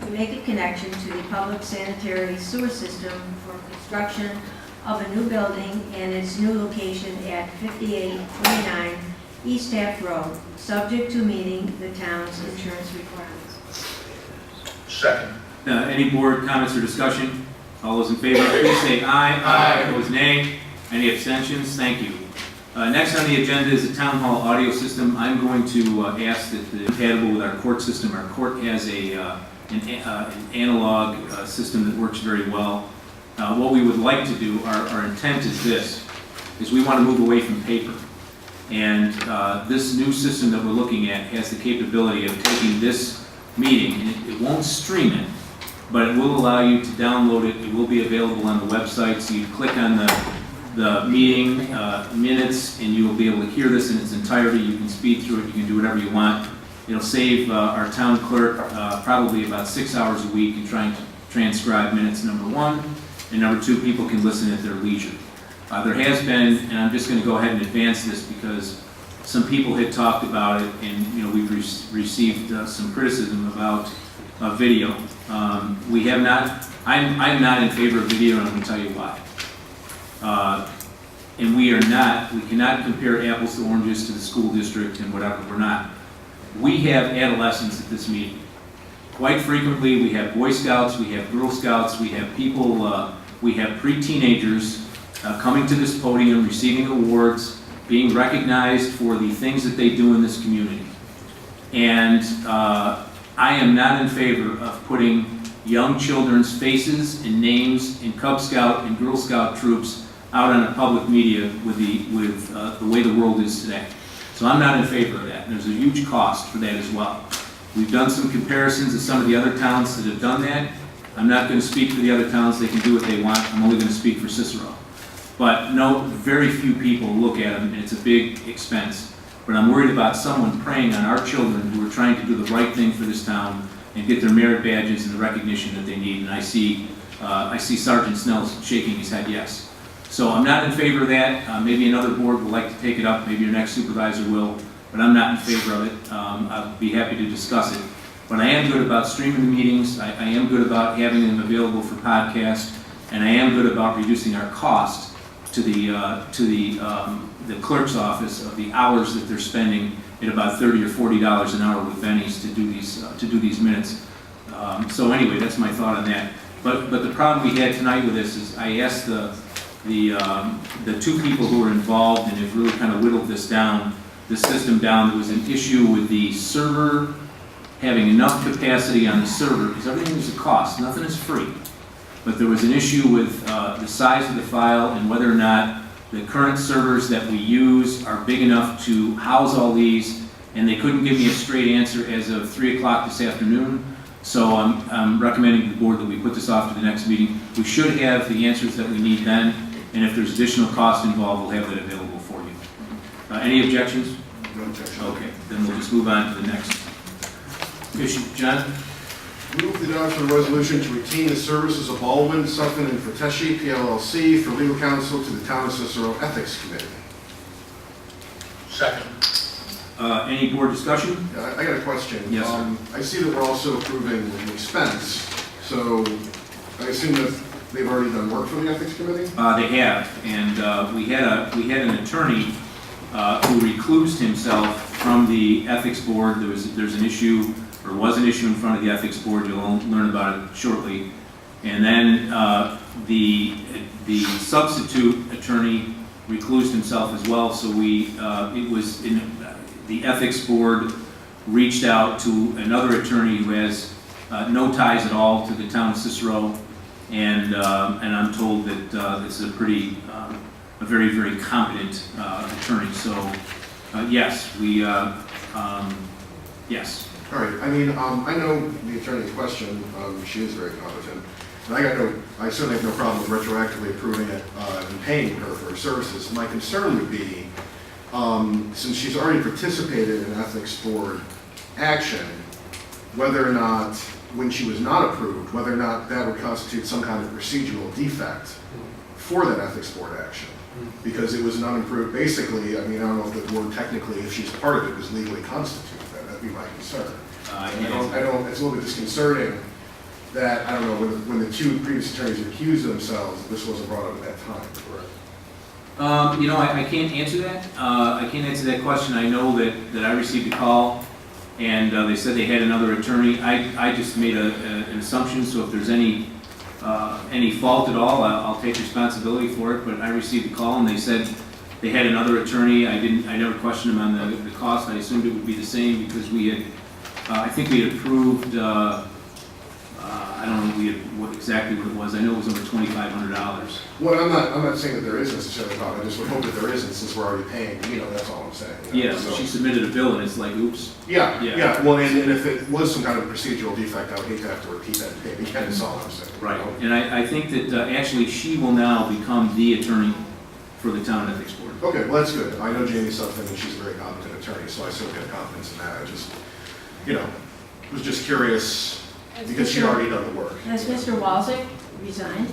to make a connection to the public sanitary sewer system for construction of a new building and its new location at 5829 East Half Road, subject to meeting the town's insurance requirements. Second. Any board comments or discussion? All those in favor, please say aye. Aye. Opposed, nay. Any abstentions? Thank you. Next on the agenda is the town hall audio system. I'm going to ask that it's compatible with our court system. Our court has an analog system that works very well. What we would like to do, our intent is this, is we want to move away from paper. And this new system that we're looking at has the capability of taking this meeting, and it won't stream it, but it will allow you to download it. It will be available on the website, so you click on the meeting minutes, and you will be able to hear this in its entirety. You can speed through it. You can do whatever you want. It'll save our town clerk probably about 6 hours a week in trying to transcribe minutes, number one, and number two, people can listen at their leisure. There has been, and I'm just going to go ahead and advance this because some people had talked about it, and we've received some criticism about video. We have not. I'm not in favor of video, and I'm going to tell you why. And we cannot compare apples to oranges to the school district and whatever. We're not. We have adolescents at this meeting. Quite frequently, we have Boy Scouts, we have Girl Scouts, we have people, we have pre-teenagers coming to this podium, receiving awards, being recognized for the things that they do in this community. And I am not in favor of putting young children's faces and names in Cub Scout and Girl Scout troops out on a public media with the way the world is today. So I'm not in favor of that. There's a huge cost for that as well. We've done some comparisons of some of the other towns that have done that. I'm not going to speak for the other towns. They can do what they want. I'm only going to speak for Cicero. But no, very few people look at them, and it's a big expense. But I'm worried about someone preying on our children who are trying to do the right thing for this town and get their merit badges and the recognition that they need. And I see Sergeant Snell shaking his head yes. So I'm not in favor of that. Maybe another board would like to take it up. Maybe your next supervisor will. But I'm not in favor of it. I'll be happy to discuss it. But I am good about streaming the meetings. I am good about having them available for podcast. And I am good about reducing our cost to the clerk's office of the hours that they're spending at about $30 or $40 an hour with Benny's to do these minutes. So anyway, that's my thought on that. But the problem we had tonight with this is I asked the two people who were involved and have really kind of whittled this system down. There was an issue with the server having enough capacity on the server, because everything is a cost, nothing is free. But there was an issue with the size of the file and whether or not the current servers that we use are big enough to house all these, and they couldn't give me a straight answer as of 3 o'clock this afternoon. So I'm recommending to the board that we put this off to the next meeting. We should have the answers that we need then, and if there's additional cost involved, we'll have that available for you. Any objections? No objection. Okay, then we'll just move on to the next issue. John? Move the adoption of a resolution to retain the services of Baldwin, Suffin, and Ferteschi, PLLC, for legal counsel to the Town of Cicero Ethics Committee. Second. Any board discussion? I got a question. Yes, sir. I see that we're also approving an expense, so I assume that they've already done work for the Ethics Committee? They have, and we had an attorney who reclused himself from the ethics board. There's an issue, or was an issue in front of the ethics board. You'll learn about it shortly. And then the substitute attorney reclused himself as well. So the ethics board reached out to another attorney who has no ties at all to the town of Cicero, and I'm told that this is a very, very competent attorney. So yes, yes. All right, I mean, I know the attorney's question, she is very competent, and I certainly have no problem with retroactively approving it and paying her for her services. My concern would be, since she's already participated in ethics board action, whether or not, when she was not approved, whether or not that would constitute some kind of procedural defect for that ethics board action. Because it was an unapproved, basically, I mean, I don't know if the board technically, if she's part of it, was legally constituted. That'd be my concern. It's a little bit disconcerting that, I don't know, when the two previous attorneys accused themselves, this wasn't brought up at that time. I can't answer that. I can't answer that question. I know that I received a call, and they said they had another attorney. I just made an assumption, so if there's any fault at all, I'll take responsibility for it. But I received a call, and they said they had another attorney. I never questioned them on the cost. I assumed it would be the same because we had, I think we had approved, I don't know exactly what it was. I know it was over $2,500. Well, I'm not saying that there is necessarily a problem. I just would hope that there isn't, since we're already paying. That's all I'm saying. Yeah, so she submitted a bill, and it's like, oops. Yeah. Well, and if it was some kind of procedural defect, I would hate to have to repeat that and pay it again. That's all I'm saying. Right. And I think that actually she will now become the attorney for the town ethics board. Okay, well, that's good. I know Jamie Sutphin, and she's a very competent attorney, so I certainly have confidence in that. I just, was just curious, because she'd already done the work. Has Mr. Walczyk resigned?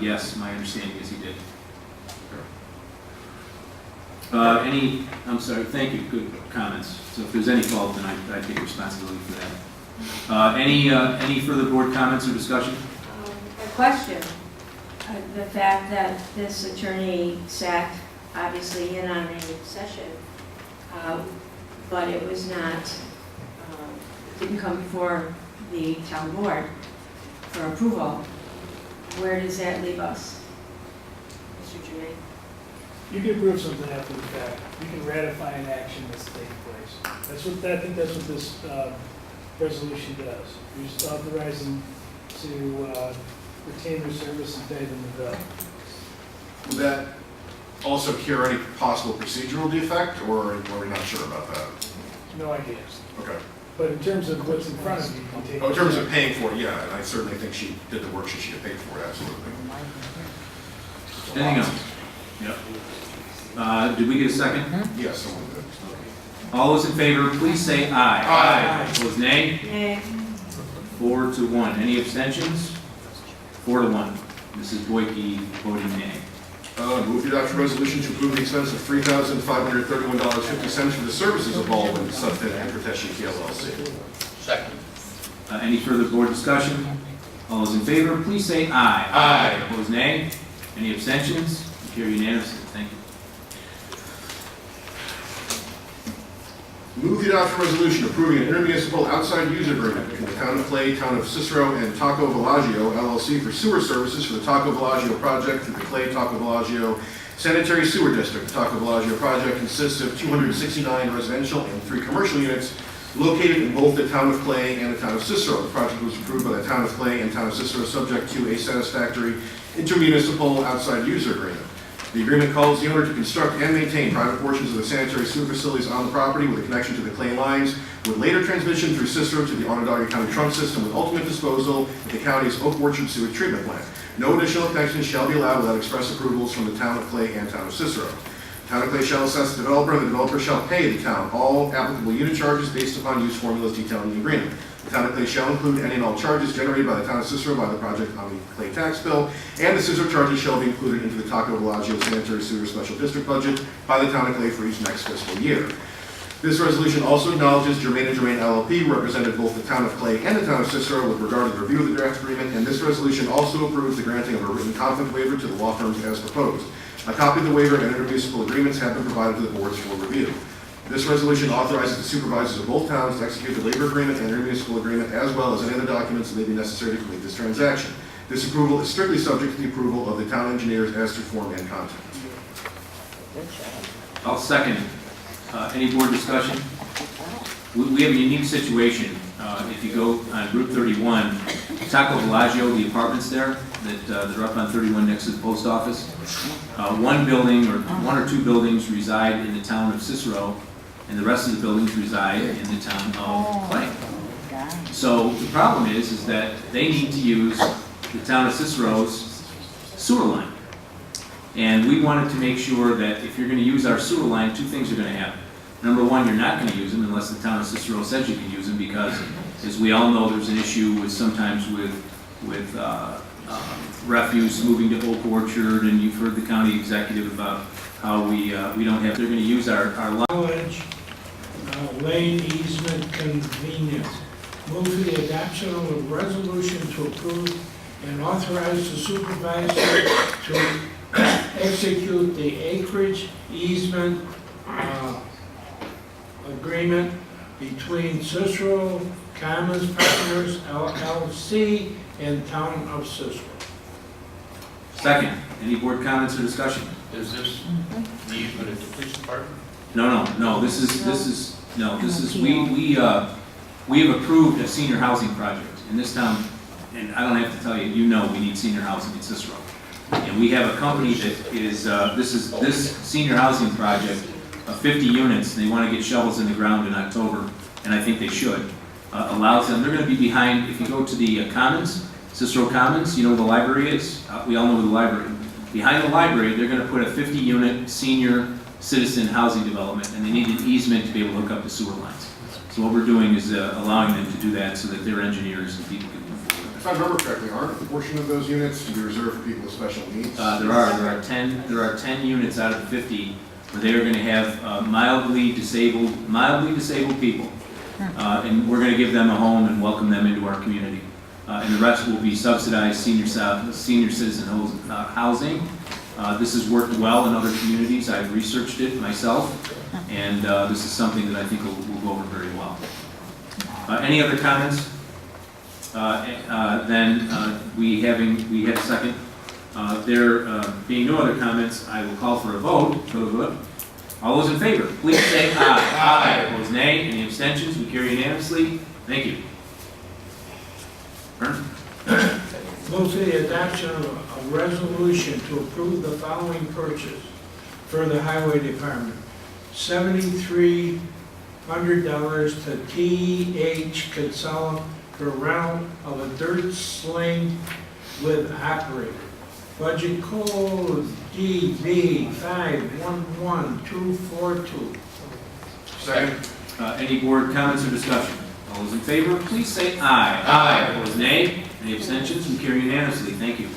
Yes, my understanding is he did. I'm sorry, thank you, good comments. So if there's any fault, then I take responsibility for that. Any further board comments or discussion? A question. The fact that this attorney sat obviously in on a session, but it was not, didn't come before the town board for approval. Where does that leave us, Mr. Jermaine? You can approve something after the fact. You can ratify an action that's taking place. I think that's what this resolution does. You're just authorizing to retain their service and pay them the bill. Would that also cure any possible procedural defect, or are we not sure about that? No idea. Okay. But in terms of what's in front of you, you can take. Oh, in terms of paying for it, yeah, and I certainly think she did the work, she should get paid for it, absolutely. Anything else? Yep. Did we get a second? Yes, someone did. All those in favor, please say aye. Aye. Opposed, nay? Nay. 4-1. Any abstentions? 4-1. Mrs. Boyke voting nay. Move the adoption resolution to approve the expense of $3,531.50 for the services of Baldwin, Sutton, and Cortesia LLC. Second. Any further board discussion? All those in favor, please say aye. Aye. Opposed, nay? Any abstentions? Carried unanimously. Thank you. Move the adoption resolution approving an intermunicipal outside user agreement between the Town of Clay, Town of Cicero, and Taco Bellagio LLC for sewer services for the Taco Bellagio project through the Clay Taco Bellagio Sanitary Sewer District. The Taco Bellagio project consists of 269 residential and 3 commercial units located in both the Town of Clay and the Town of Cicero. The project was approved by the Town of Clay and Town of Cicero subject to a satisfactory intermunicipal outside user agreement. The agreement calls the owner to construct and maintain private portions of the sanitary sewer facilities on the property with a connection to the Clay lines, with later transmission through Cicero to the Onondaga County trunk system with ultimate disposal at the county's Oak Orchard sewage treatment plant. No additional connections shall be allowed without express approvals from the Town of Clay and Town of Cicero. The Town of Clay shall assess the developer, and the developer shall pay the town all applicable unit charges based upon use formulas detailed in the agreement. The Town of Clay shall include any and all charges generated by the Town of Cicero by the project on the Clay tax bill, and the Cicero charges shall be included into the Taco Bellagio Sanitary Sewer Special District budget by the Town of Clay for each next fiscal year. This resolution also acknowledges Germain & Germain LLP, who represented both the Town of Clay and the Town of Cicero with regard to the review of the draft agreement, and this resolution also approves the granting of a written conflict waiver to the law firms as proposed. A copy of the waiver and intermunicipal agreements have been provided to the boards for review. This resolution authorizes the supervisors of both towns to execute the labor agreement and intermunicipal agreement, as well as any other documents that may be necessary to complete this transaction. This approval is strictly subject to the approval of the town engineers as to form and content. I'll second. Any board discussion? We have a unique situation. If you go on Route 31, Taco Bellagio, the apartments there that are up on 31 next to the post office, one building or 1 or 2 buildings reside in the town of Cicero, and the rest of the buildings reside in the town of Clay. So the problem is that they need to use the town of Cicero's sewer line. And we wanted to make sure that if you're going to use our sewer line, 2 things are going to happen. Number 1, you're not going to use them unless the town of Cicero says you can use them, because, as we all know, there's an issue with sometimes with refuse moving to Oak Orchard, and you've heard the county executive about how we don't have. They're going to use our line. Lane easement convenience. Move for the adoption of a resolution to approve and authorize the supervisor to execute the acreage easement agreement between Cicero Commons Partners LLC and Town of Cicero. Second, any board comments or discussion? Is this the easement at the police department? No. This is we have approved a senior housing project in this town, and I don't have to tell you, you know we need senior housing in Cicero. And we have a company that is this senior housing project of 50 units. They want to get shovels in the ground in October, and I think they should. Allows them. They're going to be behind. If you go to the Commons, Cicero Commons, you know where the library is. We all know where the library is. Behind the library, they're going to put a 50-unit senior citizen housing development, and they need an easement to be able to hook up the sewer lines. So what we're doing is allowing them to do that so that their engineers and people can move forward. If I remember correctly, aren't a portion of those units to be reserved for people with special needs? There are 10 units out of the 50 where they are going to have mildly disabled people, and we're going to give them a home and welcome them into our community. And the rest will be subsidized senior citizen housing. This has worked well in other communities. I've researched it myself, and this is something that I think will go over very well. Any other comments? Then we had a second. There being no other comments, I will call for a vote. All those in favor, please say aye. Aye. Opposed, nay. Any abstentions? We carry unanimously. Thank you. Move Move for the adoption of a resolution to approve the following purchase for the Highway Department. $7,300 to T.H. Consult for rental of a dirt sling with operator. Budget code DB511242. Second. Any board comments or discussion? All those in favor, please say aye. Aye. Opposed, nay. Any abstentions? We carry unanimously. Thank you.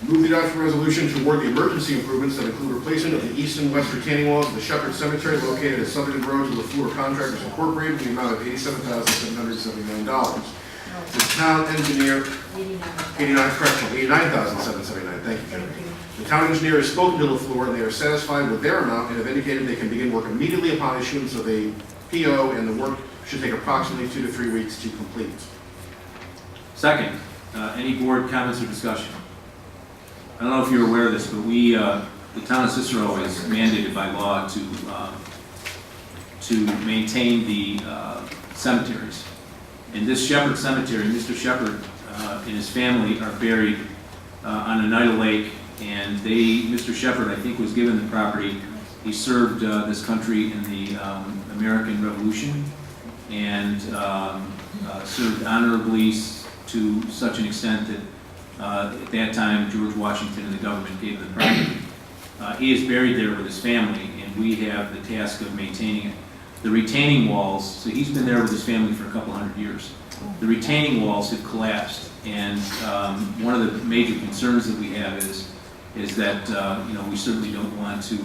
Move the adoption resolution to award the emergency improvements that include replacement of the east and west retaining walls of the Shepherd Cemetery located at Southern Road to LaFleur Contractors Incorporated in the amount of $87,779. The town engineer, $89,779. Thank you, Jim. The town engineer has spoken to LaFleur and they are satisfied with their amount and have indicated they can begin work immediately upon issuance of a PO, and the work should take approximately 2 to 3 weeks to complete. Second, any board comments or discussion? I don't know if you're aware of this, but we, the town of Cicero is mandated by law to maintain the cemeteries. In this Shepherd Cemetery, Mr. Shepherd and his family are buried on Oneida Lake, and Mr. Shepherd, I think, was given the property. He served this country in the American Revolution and served honorably to such an extent that at that time George Washington and the government gave him the property. He is buried there with his family, and we have the task of maintaining it. The retaining walls, so he's been there with his family for a couple hundred years. The retaining walls have collapsed, and one of the major concerns that we have is that we certainly don't want to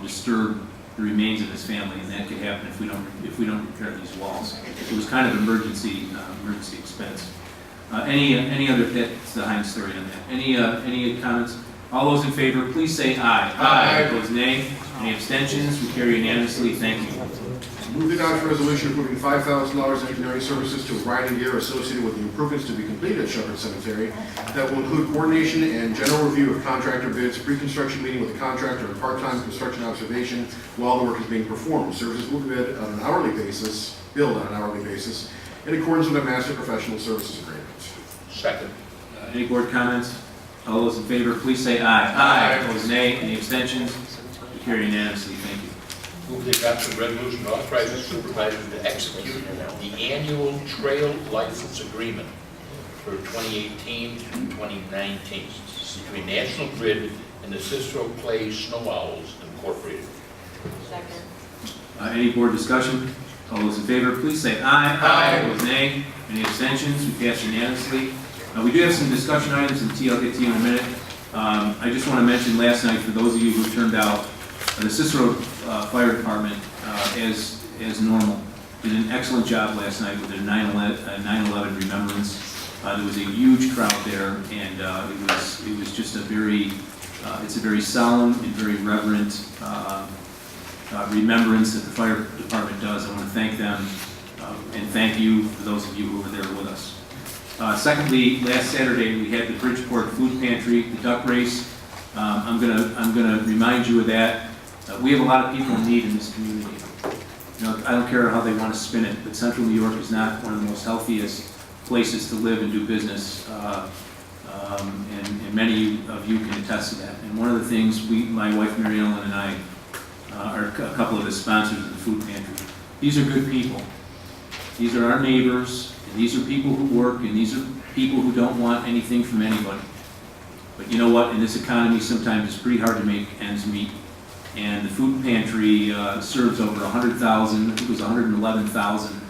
disturb the remains of his family, and that could happen if we don't repair these walls. It was kind of emergency expense. Any other? That's the Heinz story on that. Any comments? All those in favor, please say aye. Aye. Opposed, nay. Any abstentions? We carry unanimously. Thank you. Move the adoption resolution approving $5,000 engineering services to riding gear associated with the improvements to be completed at Shepherd Cemetery. That will include coordination and general review of contractor bids, pre-construction meeting with the contractor, and part-time construction observation while the work is being performed. Services will be billed on an hourly basis, in accordance with a master professional services agreement. Second. Any board comments? All those in favor, please say aye. Aye. Opposed, nay. Any abstentions? We carry unanimously. Thank you. Move the adoption of resolution to authorize the supervisor to execute the annual trail license agreement for 2018 to 2019 between National Grid and the Cicero Clay Snow Owls Incorporated. Second. Any board discussion? All those in favor, please say aye. Aye. Opposed, nay. Any abstentions? We pass unanimously. We do have some discussion items, and I'll get to you in a minute. I just want to mention last night, for those of you who turned out, the Cicero Fire Department, as normal, did an excellent job last night with their 9/11 remembrance. There was a huge crowd there, and it was just it's a very solemn and very reverent remembrance that the fire department does. I want to thank them, and thank you for those of you who were there with us. Secondly, last Saturday we had the Bridgeport Food Pantry, the duck race. I'm gonna remind you of that. We have a lot of people in need in this community. I don't care how they want to spin it, but Central New York is not one of the most healthiest places to live and do business, and many of you can attest to that. And one of the things my wife Mary Ellen and I are a couple of the sponsors of the food pantry. These are good people. These are our neighbors, and these are people who work, and these are people who don't want anything from anybody. But you know what? In this economy, sometimes it's pretty hard to make ends meet. And the food pantry serves over 100,000, I think it was 111,000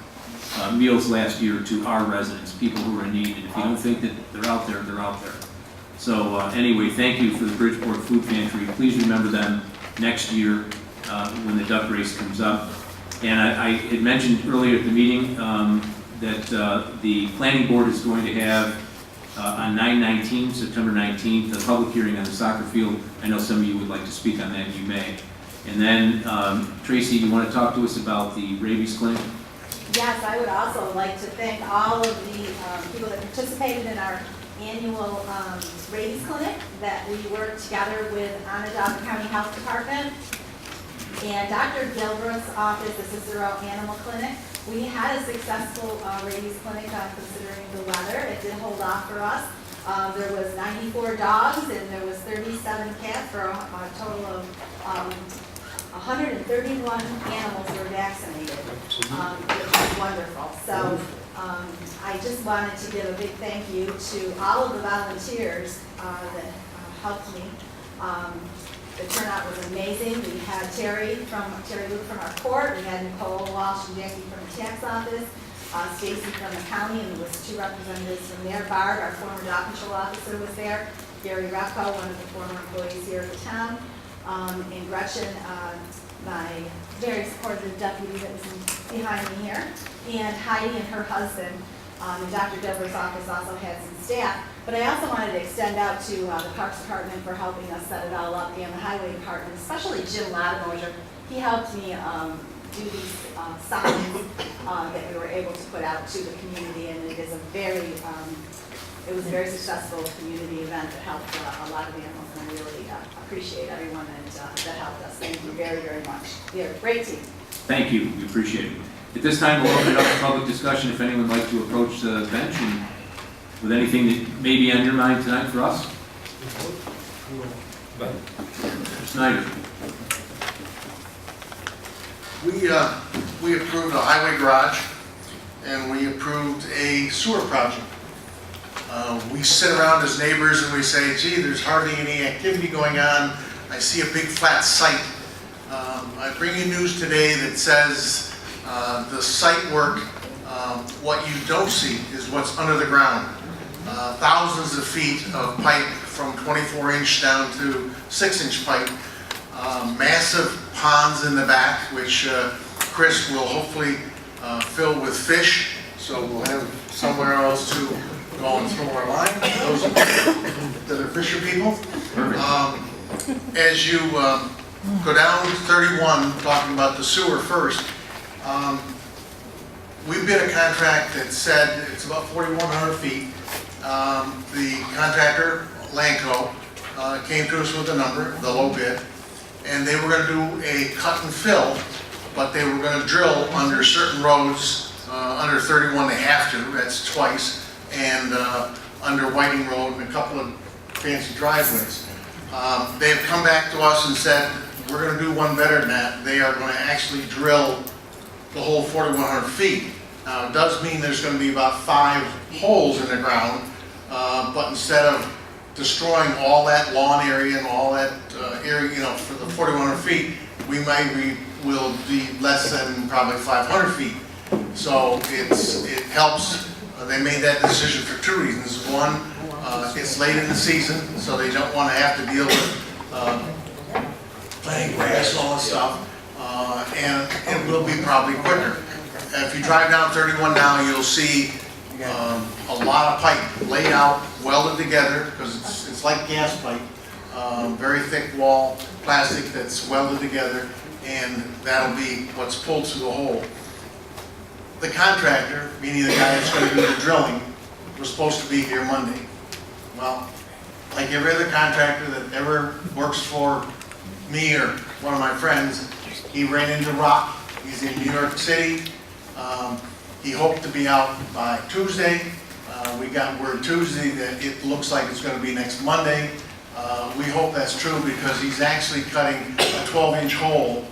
meals last year to our residents, people who are in need. And if you don't think that they're out there, they're out there. So anyway, thank you for the Bridgeport Food Pantry. Please remember them next year when the duck race comes up. And I had mentioned earlier at the meeting that the planning board is going to have on 9/19, September 19th, a public hearing on the soccer field. I know some of you would like to speak on that, you may. And then, Tracy, you want to talk to us about the rabies clinic? Yes, I would also like to thank all of the people that participated in our annual rabies clinic that we worked together with Onondaga County Health Department and Dr. Gilbert's office, the Cicero Animal Clinic. We had a successful rabies clinic considering the weather. It did hold off for us. There was 94 dogs and there was 37 cats for a total of 131 animals were vaccinated, which was wonderful. So I just wanted to give a big thank you to all of the volunteers that helped me. The turnout was amazing. We had Terry Luke from our court, we had Nicole Walsh and Jackie from the tax office, Stacy from the county, and there was 2 representatives from there. Bard, our former dog control officer, was there. Gary Recco, one of the former employees here at the town, and Gretchen, my very supportive deputy that was behind me here, and Heidi and her husband. And Dr. Deborah's office also had some staff. But I also wanted to extend out to the Parks Department for helping us set it all up, and the Highway Department, especially Jim Lodemoser. He helped me do these signs that we were able to put out to the community, and it is a very, it was a very successful community event that helped a lot of animals, and I really appreciate everyone that helped us. Thank you very, very much. We have a great team. Thank you, we appreciate it. At this time, we'll open it up to public discussion if anyone would like to approach the bench and with anything that may be on your mind tonight for us. Snyder. We approved a highway garage and we approved a sewer project. We sit around as neighbors and we say, gee, there's hardly any activity going on. I see a big flat site. I bring you news today that says the site work, what you don't see is what's under the ground. Thousands of feet of pipe from 24-inch down to 6-inch pipe. Massive ponds in the back, which Chris will hopefully fill with fish. So we'll have somewhere else to go and throw our line. Those that are fisher people. As you go down 31, talking about the sewer first, we bid a contract that said it's about 4,100 feet. The contractor, Lanco, came to us with a number, the low bid, and they were going to do a cut and fill, but they were going to drill under certain roads, under 31 they have to, that's twice, and under Whiting Road and a couple of fancy driveways. They have come back to us and said, we're going to do one better than that. They are going to actually drill the whole 4,100 feet. Now, it does mean there's going to be about 5 holes in the ground, but instead of destroying all that lawn area and all that area, you know, for the 4,100 feet, we will be less than probably 500 feet. So it helps. They made that decision for 2 reasons. One, it's late in the season, so they don't want to have to deal with planting grass and all this stuff, and it will be probably quicker. If you drive down 31 now, you'll see a lot of pipe laid out, welded together, because it's like gas pipe, very thick wall, plastic that's welded together, and that'll be what's pulled through the hole. The contractor, meaning the guy that's going to do the drilling, was supposed to be here Monday. Well, like every other contractor that ever works for me or one of my friends, he ran into rock. He's in New York City. He hoped to be out by Tuesday. We got word Tuesday that it looks like it's going to be next Monday. We hope that's true because he's actually cutting a 12-inch hole,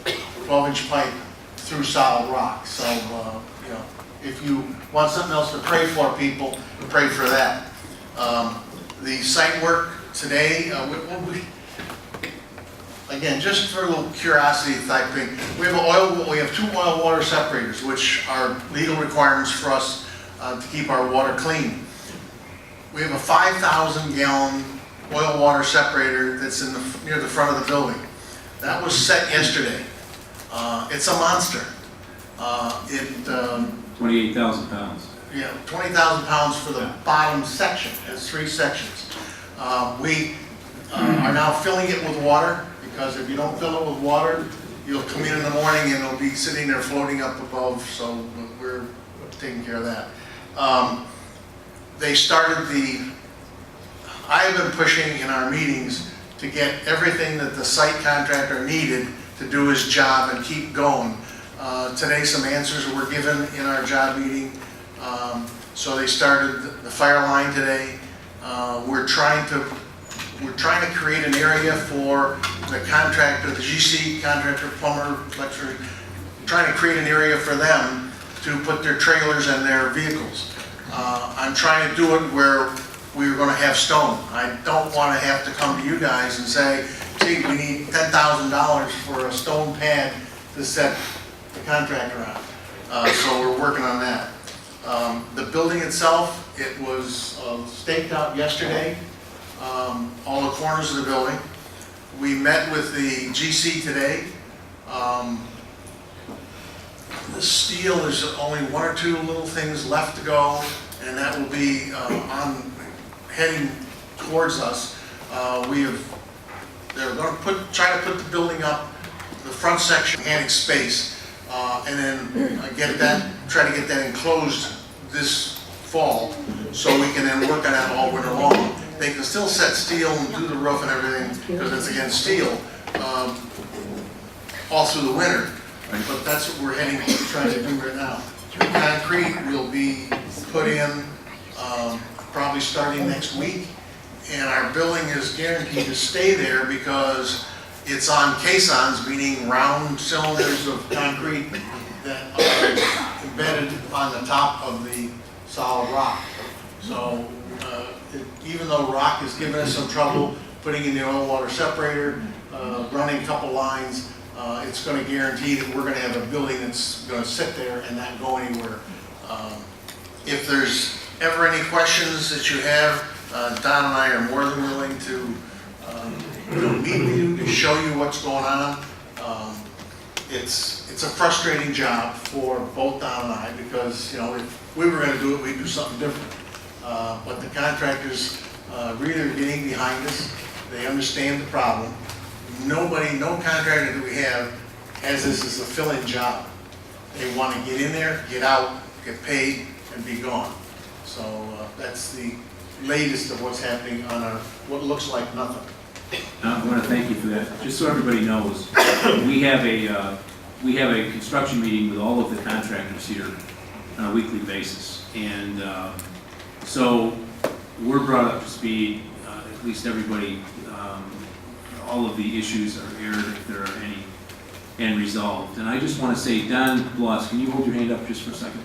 12-inch pipe through solid rock. So, you know, if you want something else to pray for, people, pray for that. The site work today, again, just for a little curiosity type thing, we have 2 oil water separators, which are legal requirements for us to keep our water clean. We have a 5,000 gallon oil water separator that's near the front of the building. That was set yesterday. It's a monster. 28,000 pounds. Yeah, 20,000 pounds for the bottom section. It's 3 sections. We are now filling it with water, because if you don't fill it with water, you'll come in the morning and it'll be sitting there floating up above, so we're taking care of that. They started I have been pushing in our meetings to get everything that the site contractor needed to do his job and keep going. Today some answers were given in our job meeting. So they started the fire line today. We're trying to create an area for the contractor, the GC contractor, plumber, electrician, trying to create an area for them to put their trailers and their vehicles. I'm trying to do it where we're going to have stone. I don't want to have to come to you guys and say, gee, we need $10,000 for a stone pad to set the contractor on. So we're working on that. The building itself, it was staked out yesterday, all the corners of the building. We met with the GC today. The steel, there's only one or two little things left to go, and that will be heading towards us. They're going to try to put the building up, the front section, mechanic space, and then try to get that enclosed this fall, so we can then work on that all winter long. They can still set steel and do the roof and everything, because it's against steel, all through the winter. But that's what we're trying to do right now. The concrete will be put in probably starting next week, and our building is guaranteed to stay there because it's on caissons, meaning round cylinders of concrete that are embedded on the top of the solid rock. So even though rock is giving us some trouble putting in the oil water separator, running a couple lines, it's going to guarantee that we're going to have a building that's going to sit there and not go anywhere. If there's ever any questions that you have, Don and I are more than willing to meet with you, to show you what's going on. It's a frustrating job for both Don and I, because if we were going to do it, we'd do something different. But the contractors really are getting behind us. They understand the problem. No contractor that we have has this as a fill-in job. They want to get in there, get out, get paid, and be gone. So that's the latest of what's happening on what looks like nothing. I want to thank you for that. Just so everybody knows, we have a construction meeting with all of the contractors here on a weekly basis, and so we're brought up to speed. At least everybody, all of the issues are aired if there are any, and resolved. And I just want to say, Don Bloss, can you hold your hand up just for a second?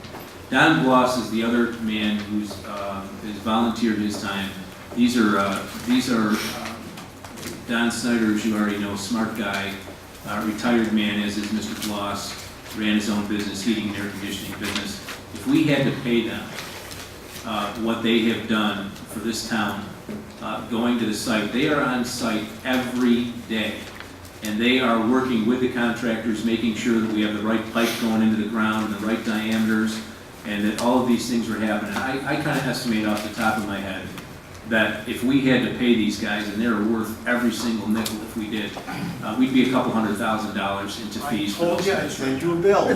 Don Bloss is the other man who's has volunteered his time. These are Don Snyder, as you already know, smart guy, retired man, as is Mr. Bloss, ran his own business, heating and air conditioning business. If we had to pay them what they have done for this town, going to the site, they are on site every day. And they are working with the contractors, making sure that we have the right pipe going into the ground and the right diameters, and that all of these things are happening. I kind of estimate off the top of my head that if we had to pay these guys, and they're worth every single nickel if we did, we'd be a couple $100,000 into fees. I told you, I sent you a bill. So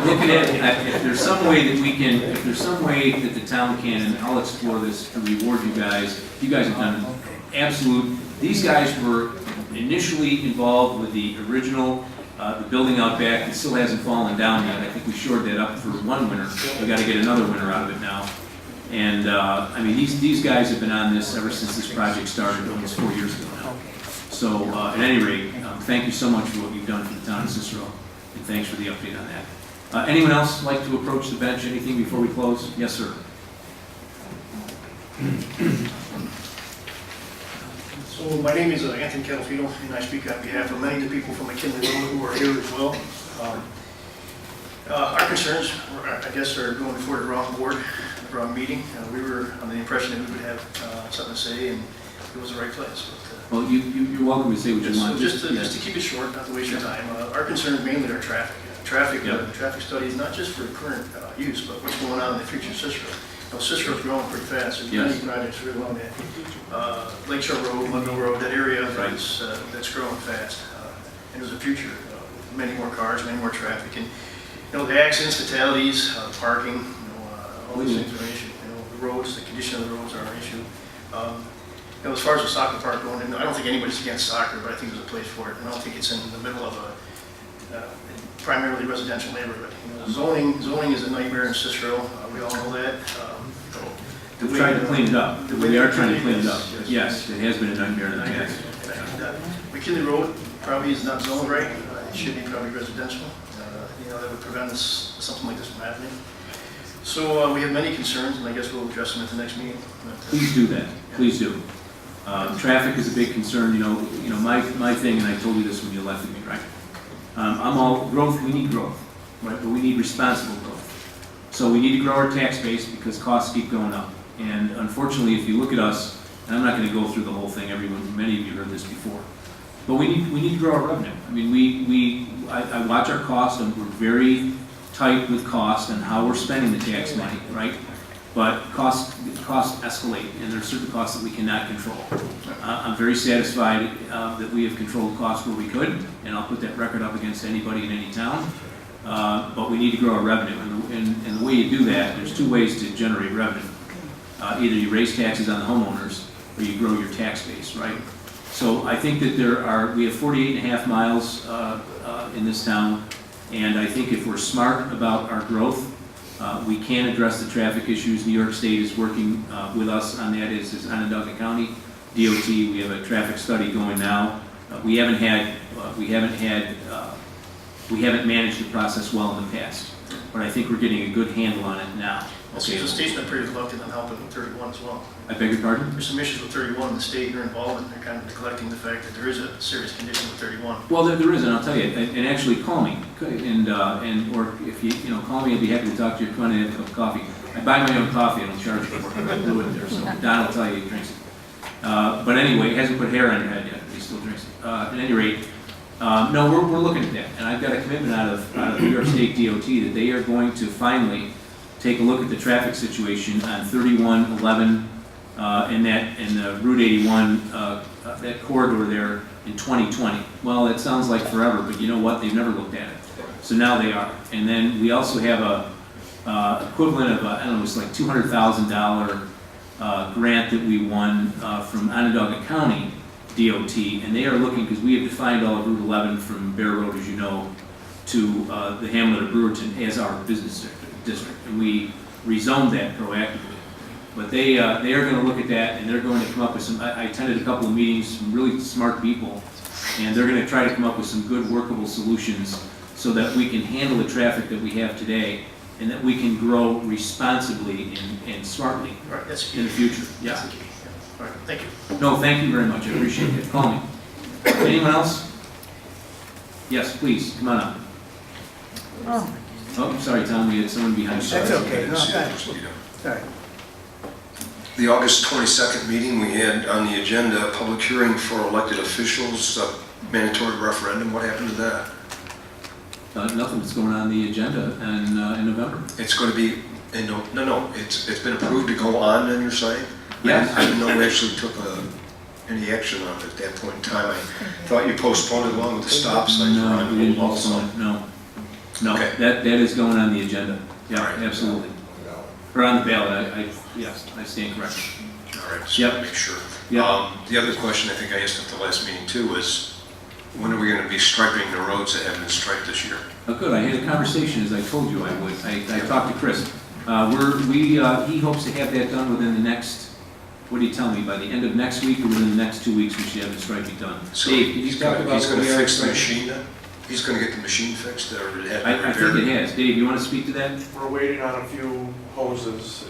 look at it, if there's some way that we can, if there's some way that the town can, and I'll explore this to reward you guys have done absolute, these guys were initially involved with the original, the building out back. It still hasn't fallen down yet. I think we shored that up for one winter. We got to get another winter out of it now. And I mean, these guys have been on this ever since this project started almost 4 years ago now. So at any rate, thank you so much for what you've done for the town of Cicero, and thanks for the update on that. Anyone else like to approach the bench? Anything before we close? Yes, sir. So my name is Anthony Catalfino, and I speak on behalf of many of the people from McKinley Road who are here as well. Our concerns, I guess, are going before the wrong board, the wrong meeting. We were under the impression that we would have something to say, and it was the right place. But, well, you're welcome to say what you want. Just to keep it short, not to waste your time. Our concerns mainly are traffic. Traffic studies, not just for current use, but what's going on in the future of Cicero. Cicero's growing pretty fast. There's many projects really along that. Lakeshore Road, Ludlow Road, that area that's growing fast. And there's a future with many more cars, many more traffic. And the accidents, fatalities, parking, all these things are an issue. The roads, the condition of the roads are an issue. As far as the soccer park going, and I don't think anybody's against soccer, but I think there's a place for it. And I don't think it's in the middle of a primarily residential neighborhood. Zoning is a nightmare in Cicero. We all know that. We've tried to clean it up. We are trying to clean it up. Yes, it has been a nightmare in the past. McKinley Road probably is not zoned right. It should be probably residential. That would prevent us, something like this from happening. So we have many concerns, and I guess we'll address them at the next meeting. Please do that. Please do. Traffic is a big concern. My thing, and I told you this when you left with me, right? I'm all growth. We need growth, right? But we need responsible growth. So we need to grow our tax base because costs keep going up. And unfortunately, if you look at us, and I'm not going to go through the whole thing. Many of you heard this before. But we need to grow our revenue. I mean, I watch our costs, and we're very tight with cost and how we're spending the tax money, right? But costs escalate, and there are certain costs that we cannot control. I'm very satisfied that we have controlled costs where we could, and I'll put that record up against anybody in any town. But we need to grow our revenue, and the way you do that, there's two ways to generate revenue. Either you raise taxes on the homeowners, or you grow your tax base, right? So I think that we have 48.5 miles in this town, and I think if we're smart about our growth, we can address the traffic issues. New York State is working with us on that, as is Onondaga County DOT. We have a traffic study going now. We haven't managed the process well in the past, but I think we're getting a good handle on it now. Okay. The state's been pretty reluctant on helping with 31 as well. I beg your pardon? There's some issues with 31 in the state, you're involved in, they're kind of neglecting the fact that there is a serious condition with 31. Well, there is, and I'll tell you, and actually call me, or if you call me, I'd be happy to talk to you. Come on in and have a cup of coffee. I buy my own coffee, I don't charge for it, I do it there, so Don will tell you he drinks it. But anyway, he hasn't put hair on your head yet, but he still drinks it. At any rate, no, we're looking at that, and I've got a commitment out of New York State DOT that they are going to finally take a look at the traffic situation on 3111 and the Route 81, that corridor there in 2020. Well, that sounds like forever, but you know what? They've never looked at it. So now they are. And then we also have a equivalent of, I don't know, it's like $200,000 grant that we won from Onondaga County DOT, and they are looking, because we have defined all of Route 11 from Bear Road, as you know, to the hamlet of Brewerton as our business district, and we rezoned that proactively. But they are going to look at that, and they're going to come up with some. I attended a couple of meetings, some really smart people, and they're going to try to come up with some good workable solutions so that we can handle the traffic that we have today, and that we can grow responsibly and smartly in the future. Yeah. That's the key. All right, thank you. No, thank you very much. I appreciate it. Call me. Anyone else? Yes, please, come on up. Oh, sorry, Tom, we had someone behind you. That's okay. No, thanks. Sorry. The August 22nd meeting, we had on the agenda a public hearing for elected officials, mandatory referendum. What happened to that? Nothing. It's going on the agenda in November. It's going to be, no, it's been approved to go on, then you're saying? Yes. I didn't know we actually took any action on it at that point in time. I thought you postponed it along with the stop signs. No, we didn't postpone it. No, okay. That is going on the agenda. Yeah, right. Absolutely. Or on the ballot. Yes, I stand corrected. All right, just to make sure. Yep. The other question I think I asked at the last meeting too was, when are we going to be striping the roads that haven't been striped this year? Oh, good. I had a conversation, as I told you I would. I talked to Chris. He hopes to have that done within the next, what do you tell me, by the end of next week or within the next 2 weeks we should have the striping done. So Dave, can you he's talk going about to fix the machine then? He's going to get the machine fixed, or it had to be I think repaired? it has. Dave, you want to speak to that? We're waiting on a few hoses,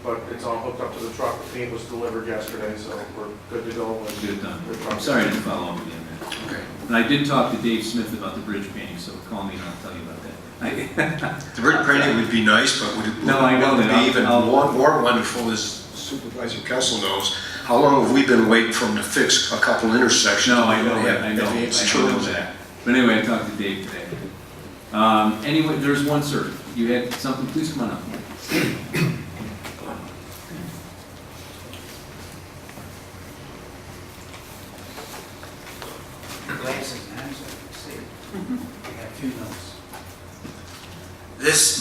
but it's all hooked up to the truck. The paint was delivered yesterday, so we're good to go. Good done. I'm sorry I didn't follow up with you on that. Okay. And I did talk to Dave Smith about the bridge painting, so call me and I'll tell you about that. The bridge painting would be nice, but would it No, I know that. be even more wonderful, as Supervisor Kessel knows? How long have we been waiting for him to fix a couple intersections? No, I know that. I know know that. But anyway, I talked to Dave today. Anyway, there's one, sir. You had something? Please come on up.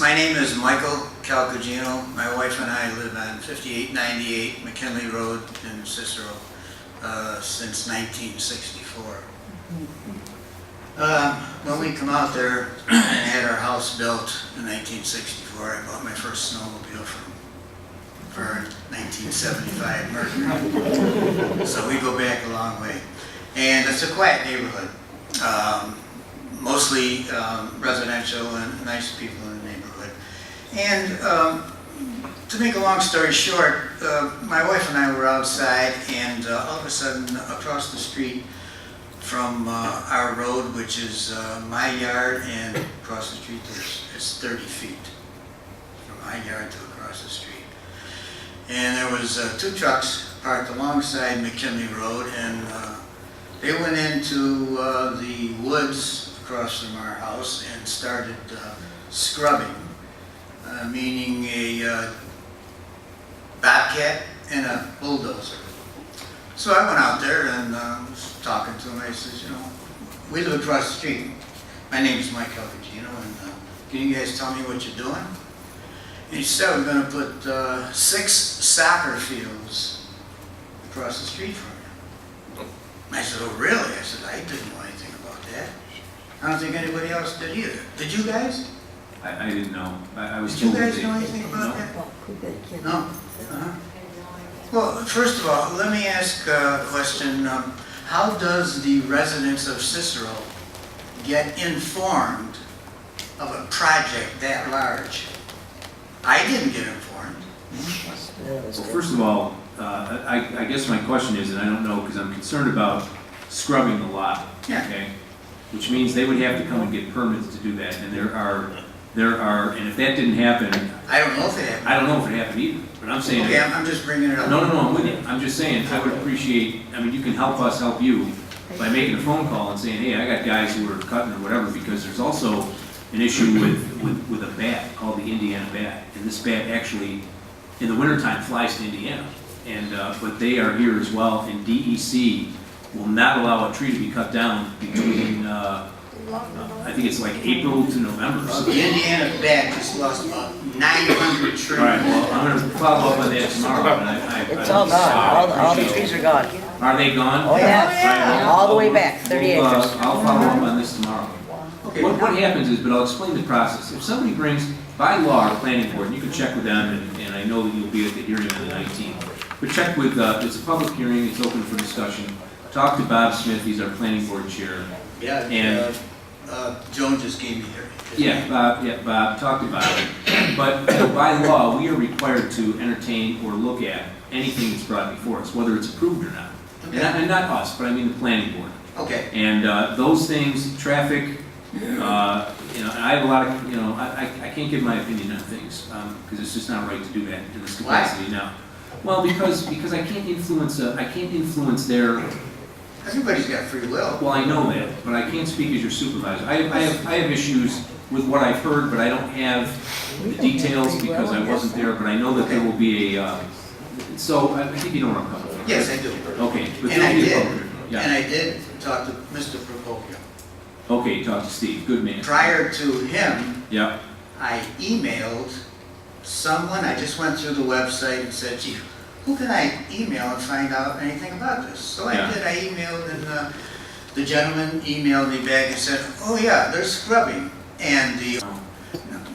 My name is Michael Calcagino. My wife and I live on 5898 McKinley Road in Cicero since 1964. When we come out there and had our house built in 1964, I bought my first snowmobile from for 1975 murder. So we go back a long way. And it's a quiet neighborhood. Mostly residential and nice people in the neighborhood. And to make a long story short, my wife and I were outside, and all of a sudden across the street from our road, which is my yard, and across the street it's 30 feet from my yard to across the street. And there was 2 trucks parked alongside McKinley Road, and they went into the woods across from our house and started scrubbing, meaning a bobcat and a bulldozer. So I went out there and was talking to him. I says, you know, we live across the street. My name is Mike Calcagino, and can you guys tell me what you're doing? And he said, we're going to put 6 soccer fields across the street from you. I said, oh really? I said, I didn't know anything about that. I don't think anybody else did either. Did you guys? I didn't know. I was Did you told guys that know they- anything about no. that? No? Uh-huh. Well, first of all, let me ask a question. How does the residents of Cicero get informed of a project that large? I didn't get informed. Well, first of all, I guess my question is, and I don't know, because I'm concerned about scrubbing the lot. Yeah. Okay? Which means they would have to come and get permits to do that, and there are, and if that didn't happen, I don't know if it happened. I don't know if it happened either, but I'm saying. Okay, I'm just bringing it up. No, I'm with you. I'm just saying, I would appreciate, I mean, you can help us help you by making a phone call and saying, hey, I got guys who are cutting or whatever, because there's also an issue with a bat called the Indiana bat. And this bat actually, in the wintertime, flies to Indiana. And, but they are here as well, and DEC will not allow a tree to be cut down between, I think it's like April to November. The Indiana bat just lost about 900 trees. All right, well, I'm gonna follow up on that tomorrow. And It's all gone, all the trees are gone. Are they gone? Oh, yeah, all the way back, 30 acres. I'll follow up on this tomorrow. Okay. What happens is, but I'll explain the process. If somebody brings, by law, our planning board, and you can check with them, and I know that you'll be at the hearing on the 19th, but check with, it's a public hearing, it's open for discussion. Talk to Bob Smith, he's our planning board chair. Yeah, And Joan just gave me here. Bob, talk to Bob. But you know, by law, we are required to entertain or look at anything that's brought before us, whether it's approved or not. Okay. And not us, but I mean the planning board. Okay. And those things, traffic, you know, and I have a lot of, you know, I can't give my opinion on things, because it's just not right to do that in this capacity now. Well, because I can't influence their. Everybody's got free will. Well, I know that, but I can't speak as your supervisor. I have issues with what I've heard, but I don't have the details because I wasn't there, but I know that there will be a, so I think you know where I'm coming from. Yes, I do. Okay. But And I there'll be a did. public hearing. Yeah. And I did talk to Mr. Procopio. Okay, talk to Steve, good man. Prior to him, Yeah. I emailed someone, I just went through the website and said, gee, who can I email and find out anything about this? So Yeah. I did, I emailed, and the gentleman emailed me back and said, oh yeah, there's scrubbing. And the,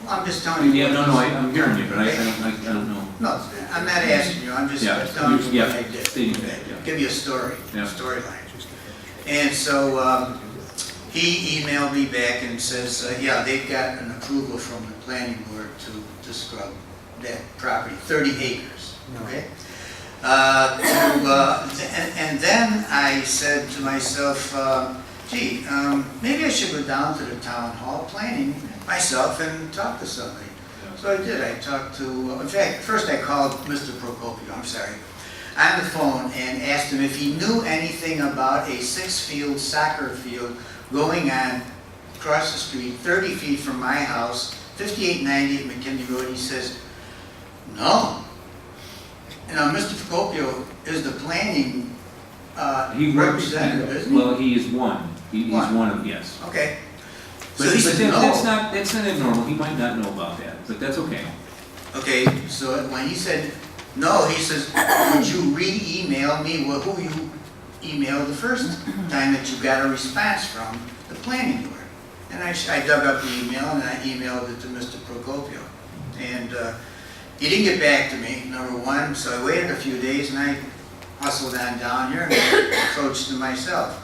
I'm just telling you. Yeah, no, I'm hearing you, but I don't know. No, I'm not asking you, I'm just Yeah. telling you Yeah. what I did. Stating that, yeah. Give you a story, Yeah. storyline. And so he emailed me back and says, yeah, they've got an approval from the planning board to scrub that property, 30 acres, okay? And then I said to myself, gee, maybe I should go down to the town hall planning myself and talk to somebody. So I did. I talked to, in fact, first I called Mr. Procopio, I'm sorry, on the phone and asked him if he knew anything about a 6-field soccer field going on across the street, 30 feet from my house, 5890 McKinley Road. He says, no. And now Mr. Procopio is the planning representative, isn't he? Well, he is one. He's one of, yes. Okay. But, So he says no. That's not abnormal. He might not know about that, but that's okay. Okay, so when he said no, he says, would you re-email me who you emailed the first time that you got a response from the planning board? And I dug up the email and I emailed it to Mr. Procopio. And He didn't get back to me, number one, so I waited a few days and I hustled on down here and approached him myself.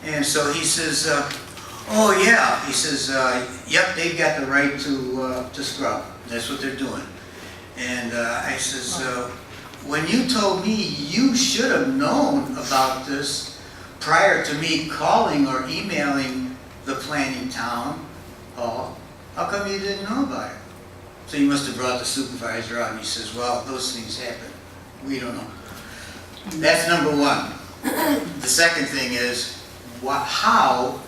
And so he says, oh yeah, he says, yep, they've got the right to scrub. That's what they're doing. And I says, when you told me you should have known about this prior to me calling or emailing the planning town hall, how come you didn't know about it? So you must have brought the supervisor out, and he says, well, those things happen. We don't know. That's number one. The second thing is, why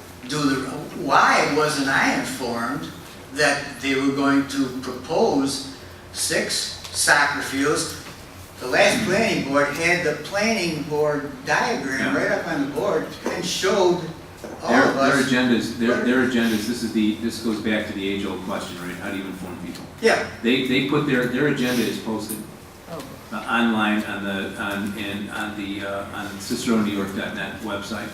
wasn't I informed that they were going to propose 6 soccer fields? The last planning board had the planning board diagram right up on the board and showed all of us. Their agendas, this goes back to the age-old question, right? How do you inform people? Yeah. They put their agenda is posted online on CiceroNewYork.net website.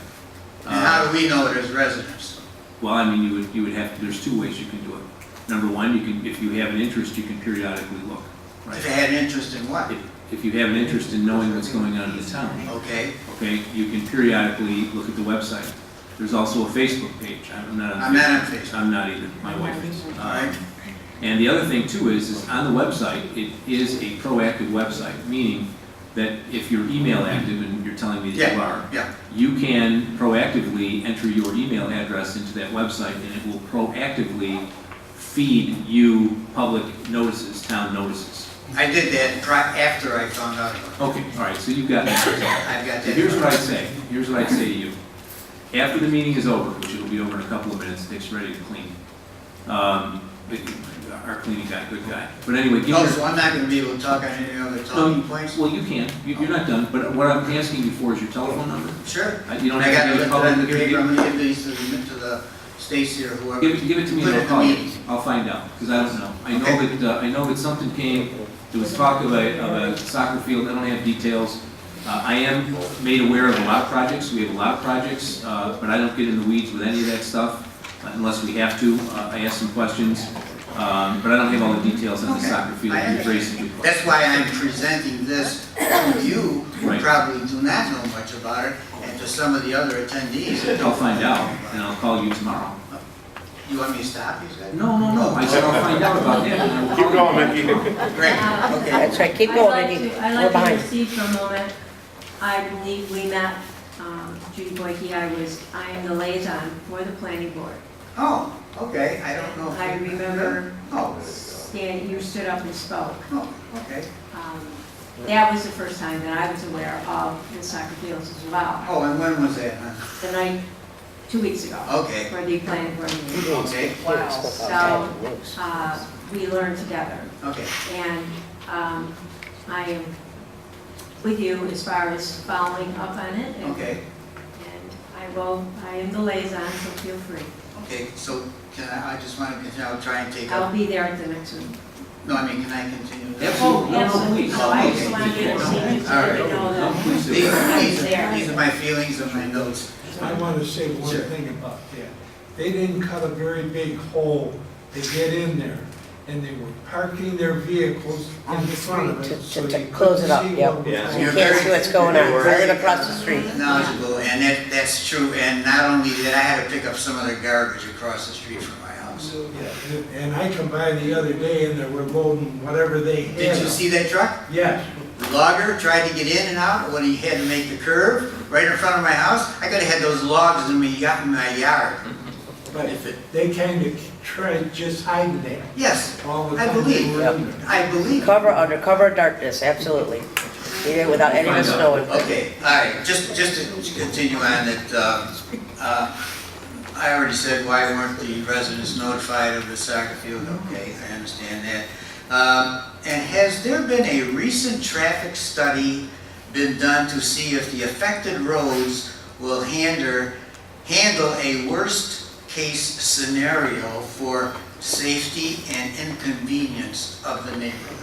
And how do we know it as residents? Well, I mean, you would have to, there's 2 ways you can do it. Number one, you can, if you have an interest, you can periodically look. Right? If they had an interest in what? If you have an interest in knowing what's going on in the town. Okay. Okay, you can periodically look at the website. There's also a Facebook page. I'm not on Facebook. I'm not either. My wife is. All right. And the other thing too is on the website, it is a proactive website, meaning that if you're email active, and you're telling me that you are, you can proactively enter your email address into that website, and it will proactively feed you public notices, town notices. I did that after I found out about it. Okay, all right, so you've got that. I've got that. Here's what I'd say. Here's what I'd say to you. After the meeting is over, which it'll be over in a couple of minutes, Dick's ready to clean. Our cleaning guy, good guy. But anyway, so I'm not going to be able to talk on any other talking points? Well, you can. You're not done. But what I'm asking you for is your telephone number. Sure. You don't I have got to to be look public. at the paper. I'm going to give these to the Stacy or whoever. Give it to me and I'll call you. I'll find out, because I don't know. I know that something came, there was talk of a soccer field. I don't have details. I am made aware of a lot of projects. We have a lot of projects, but I don't get in the weeds with any of that stuff unless we have to. I ask some questions, but I don't have all the details on the soccer field. That's why I'm presenting this to you, who probably do not know much about it, and to some of the other attendees. I'll find out, and I'll call you tomorrow. You want me to stop you? No. I said I'll find out about that. Keep going, Mickey. Great. Okay. That's right, keep going, Mickey. I'd We're like to behind. proceed for a moment. I believe we met, Judy Boyke, I am the liaison for the planning board. Oh, okay, I don't know. I remember Oh, you stood up and spoke. oh, okay. That was the first time that I was aware of the soccer fields as well. Oh, and when was that, huh? The night, 2 weeks ago. Okay. For the planning board meeting. Okay. So, we learned together. Okay. And I am with you as far as following up on it. Okay. And I am the liaison, so feel free. Okay, so can I just want to continue, I'll try and take up. I'll be there at the next one. No, I mean, can I continue? Absolutely. Absolutely. No, I just wanted you to see it, so All right. you know that These I was there. these are my feelings and my notes. I want to say one thing about that. They didn't cut a very big hole to get in there, and they were parking their vehicles in the front of it. so To you close it up, couldn't see yep. what was You going can't very- see what's going on, you're right very across the street. Knowledgeable, and that's true, and not only that, I had to pick up some of the garbage across the street from my house. Yeah, and I come by the other day and they were loading whatever they had. Did you see that truck? Yes. The logger tried to get in and out when he had to make the curve right in front of my house. I could have had those logs in my yard. But they kind of tried just hiding that. Yes, All the I time believe. they were in there. I believe. Under cover of darkness, absolutely. He did it without any of us knowing. Okay, all right, just to continue on that, I already said why weren't the residents notified of the soccer field? Okay, I understand that. And has there been a recent traffic study been done to see if the affected roads will handle a worst case scenario for safety and inconvenience of the neighborhood?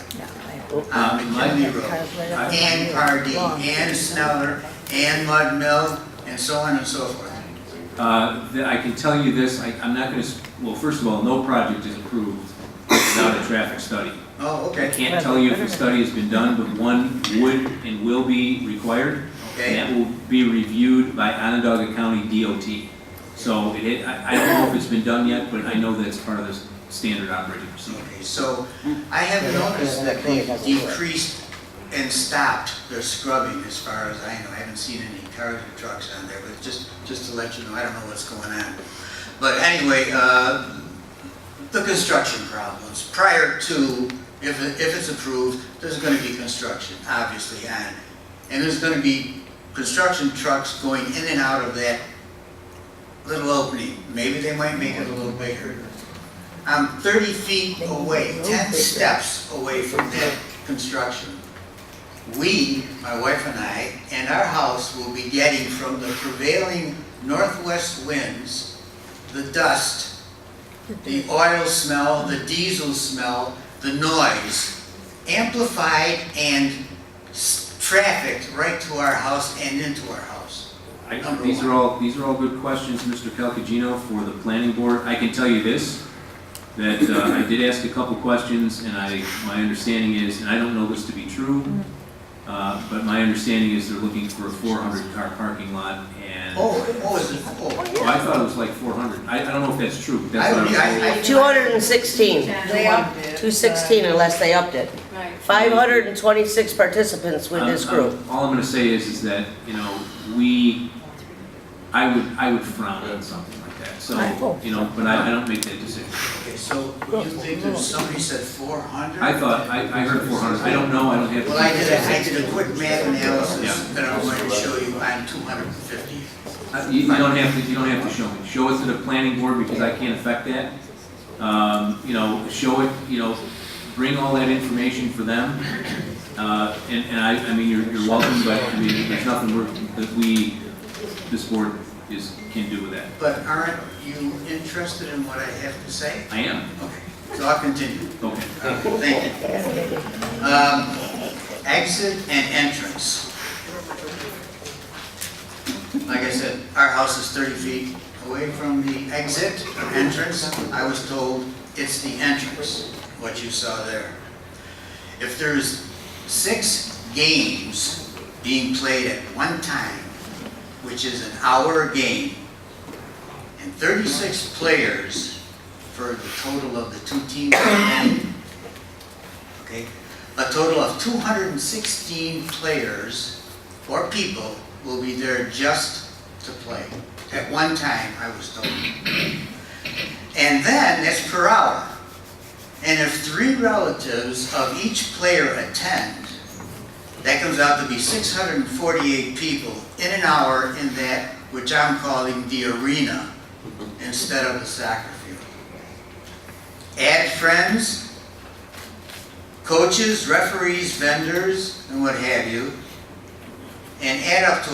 On McKinley Road, and Pardee, and Sneller, and Mud Mill, and so on and so forth. I can tell you this, I'm not going to, well, first of all, no project is approved without a traffic study. Oh, I okay. can't tell you if a study has been done, but one would and will be required. Okay. And that will be reviewed by Onondaga County DOT. So I don't know if it's been done yet, but I know that it's part of the standard operating procedure. Okay, so I have noticed that they've decreased and stopped their scrubbing as far as I know. I haven't seen any cars or trucks on there, but just to let you know, I don't know what's going on. But anyway, the construction problems, prior to, if it's approved, there's going to be construction, obviously, on. And there's going to be construction trucks going in and out of that little opening. Maybe they might make it a little bigger. I'm 30 feet away, 10 steps away from that construction. We, my wife and I, and our house will be getting from the prevailing northwest winds, the dust, the oil smell, the diesel smell, the noise, amplified and trafficked right to our house and into our house. These are all good questions, Mr. Calcagino, for the planning board. I can tell you this, that I did ask a couple questions, and my understanding is, and I don't know this to be true, but my understanding is they're looking for a 400-car parking lot, and... is it? Well, I thought it was like 400. I don't know if that's true, but that's what I was told. 216. They upped it. 216 unless they upped it. 526 participants with this group. All I'm gonna say is that, you know, I would frown on something like that, so, you know, but I don't make that decision. Okay, so you think there's, somebody said 400? I heard 400. I don't know, I don't have... Well, I did a quick math analysis that I'm going to show you on 250. You don't have to show me. Show it to the planning board because I can't affect that. You know, show it, you know, bring all that information for them. And I mean, you're welcome, but I mean, there's nothing this board can do with that. But aren't you interested in what I have to say? I am. Okay, so I'll continue. Okay. Thank you. Exit and entrance. Like I said, our house is 30 feet away from the exit or entrance. I was told it's the entrance, what you saw there. If there's 6 games being played at one time, which is an hour game, and 36 players for the total of the 2 teams playing, okay, a total of 216 players or people will be there just to play. At one time, I was told. And then it's per hour. And if 3 relatives of each player attend, that comes out to be 648 people in an hour in that, which I'm calling the arena, instead of the soccer field. Add friends, coaches, referees, vendors, and what have you, and add up to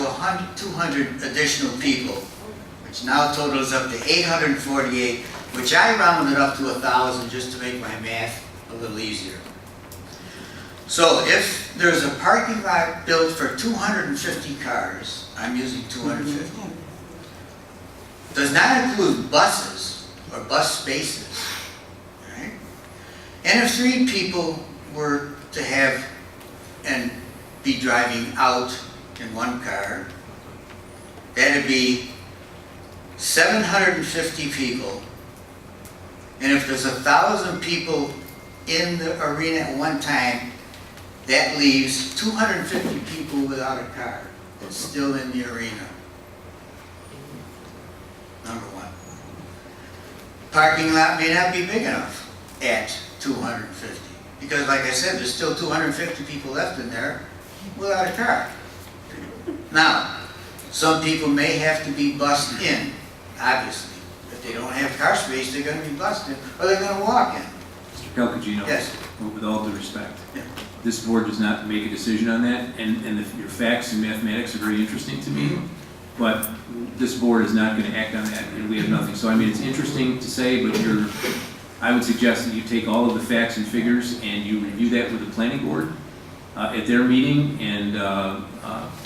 200 additional people, which now totals up to 848, which I rounded up to 1,000 just to make my math a little easier. So if there's a parking lot built for 250 cars, I'm using 250, does not include buses or bus spaces, right? And if 3 people were to have and be driving out in one car, that'd be 750 people. And if there's 1,000 people in the arena at one time, that leaves 250 people without a car that's still in the arena. Number one. Parking lot may not be big enough at 250. Because like I said, there's still 250 people left in there without a car. Now, some people may have to be bussed in, obviously. If they don't have car space, they're going to be bussed in, or they're going to walk in. Mr. Calcagino, yes. With all due respect, yeah. This board does not make a decision on that, and your facts and mathematics are very interesting to me, but this board is not going to act on that, and we have nothing. So, I mean, it's interesting to say, but I would suggest that you take all of the facts and figures and you review that with the planning board at their meeting, and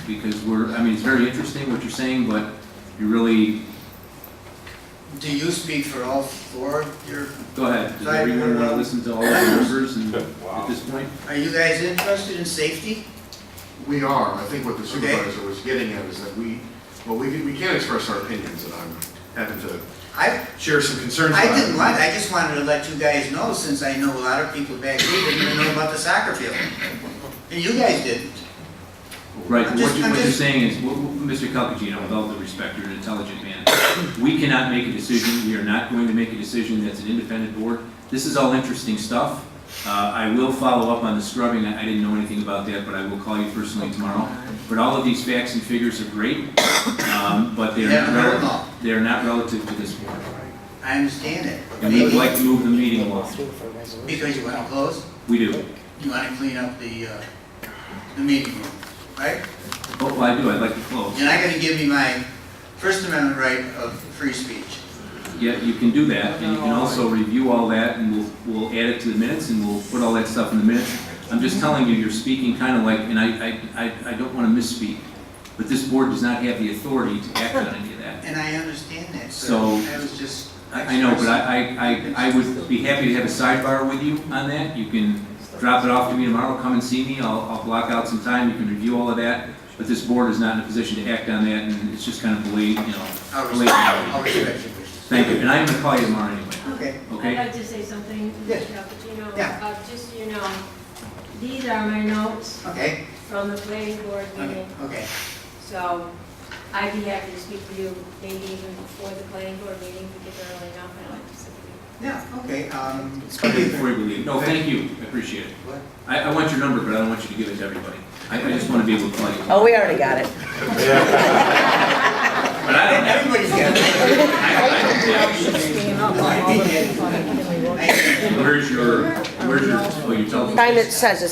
because I mean, it's very interesting what you're saying, but you really, Do you speak for all four of your, Go ahead. Does everyone want to listen to all of the numbers and at this point? are you guys interested in safety? We are. I think what the Okay. supervisor was getting at is that we can't express our opinions, and I'm having to share some concerns about it. I just wanted to let you guys know, since I know a lot of people back here didn't even know about the soccer field. And you guys didn't. Right, I'm what just- you- I'm what you're just- saying is, Mr. Calcagino, with all due respect, you're an intelligent man. We cannot make a decision, we are not going to make a decision that's an independent board. This is all interesting stuff. I will follow up on the scrubbing, I didn't know anything about that, but I will call you personally tomorrow. But all of these facts and figures are great, but they are not relative to this board. I understand it. And we would like to move the meeting along. Because you want to close? We do. You want to clean up the meeting room, right? Oh, well, I do, I'd like to close. You're not going to give me my First Amendment right of free speech. Yeah, you can do that, and you can also review all that, and we'll add it to the minutes, and we'll put all that stuff in the minutes. I'm just telling you, you're speaking kind of like, and I don't want to misspeak, but this board does not have the authority to act on any of that. And I understand that, So, I was just... I know, but I would be happy to have a sidebar with you on that. You can drop it off to me tomorrow, come and see me, I'll block out some time, you can review all of that. But this board is not in a position to act on that, and it's just kind of blatant, I'll blatant. respect your wishes. Thank you, and I'm going to call you tomorrow anyway. Okay. Okay? I'd like to say something, Yes. Mr. Cappuccino. Yeah. Just so you know, these are my notes Okay, from the planning board meeting. okay. So I'd be happy to speak to you, maybe even before the planning board meeting, if you get there early enough, I'd like to sit with you. Yeah, okay. Before you leave. No, thank you, I appreciate it. What? I want your number, but I don't want you to give it to everybody. I just want to be able to call you. Oh, we already got it. But I don't have. Everybody's got it. Where's your, oh, your telephone? Time it says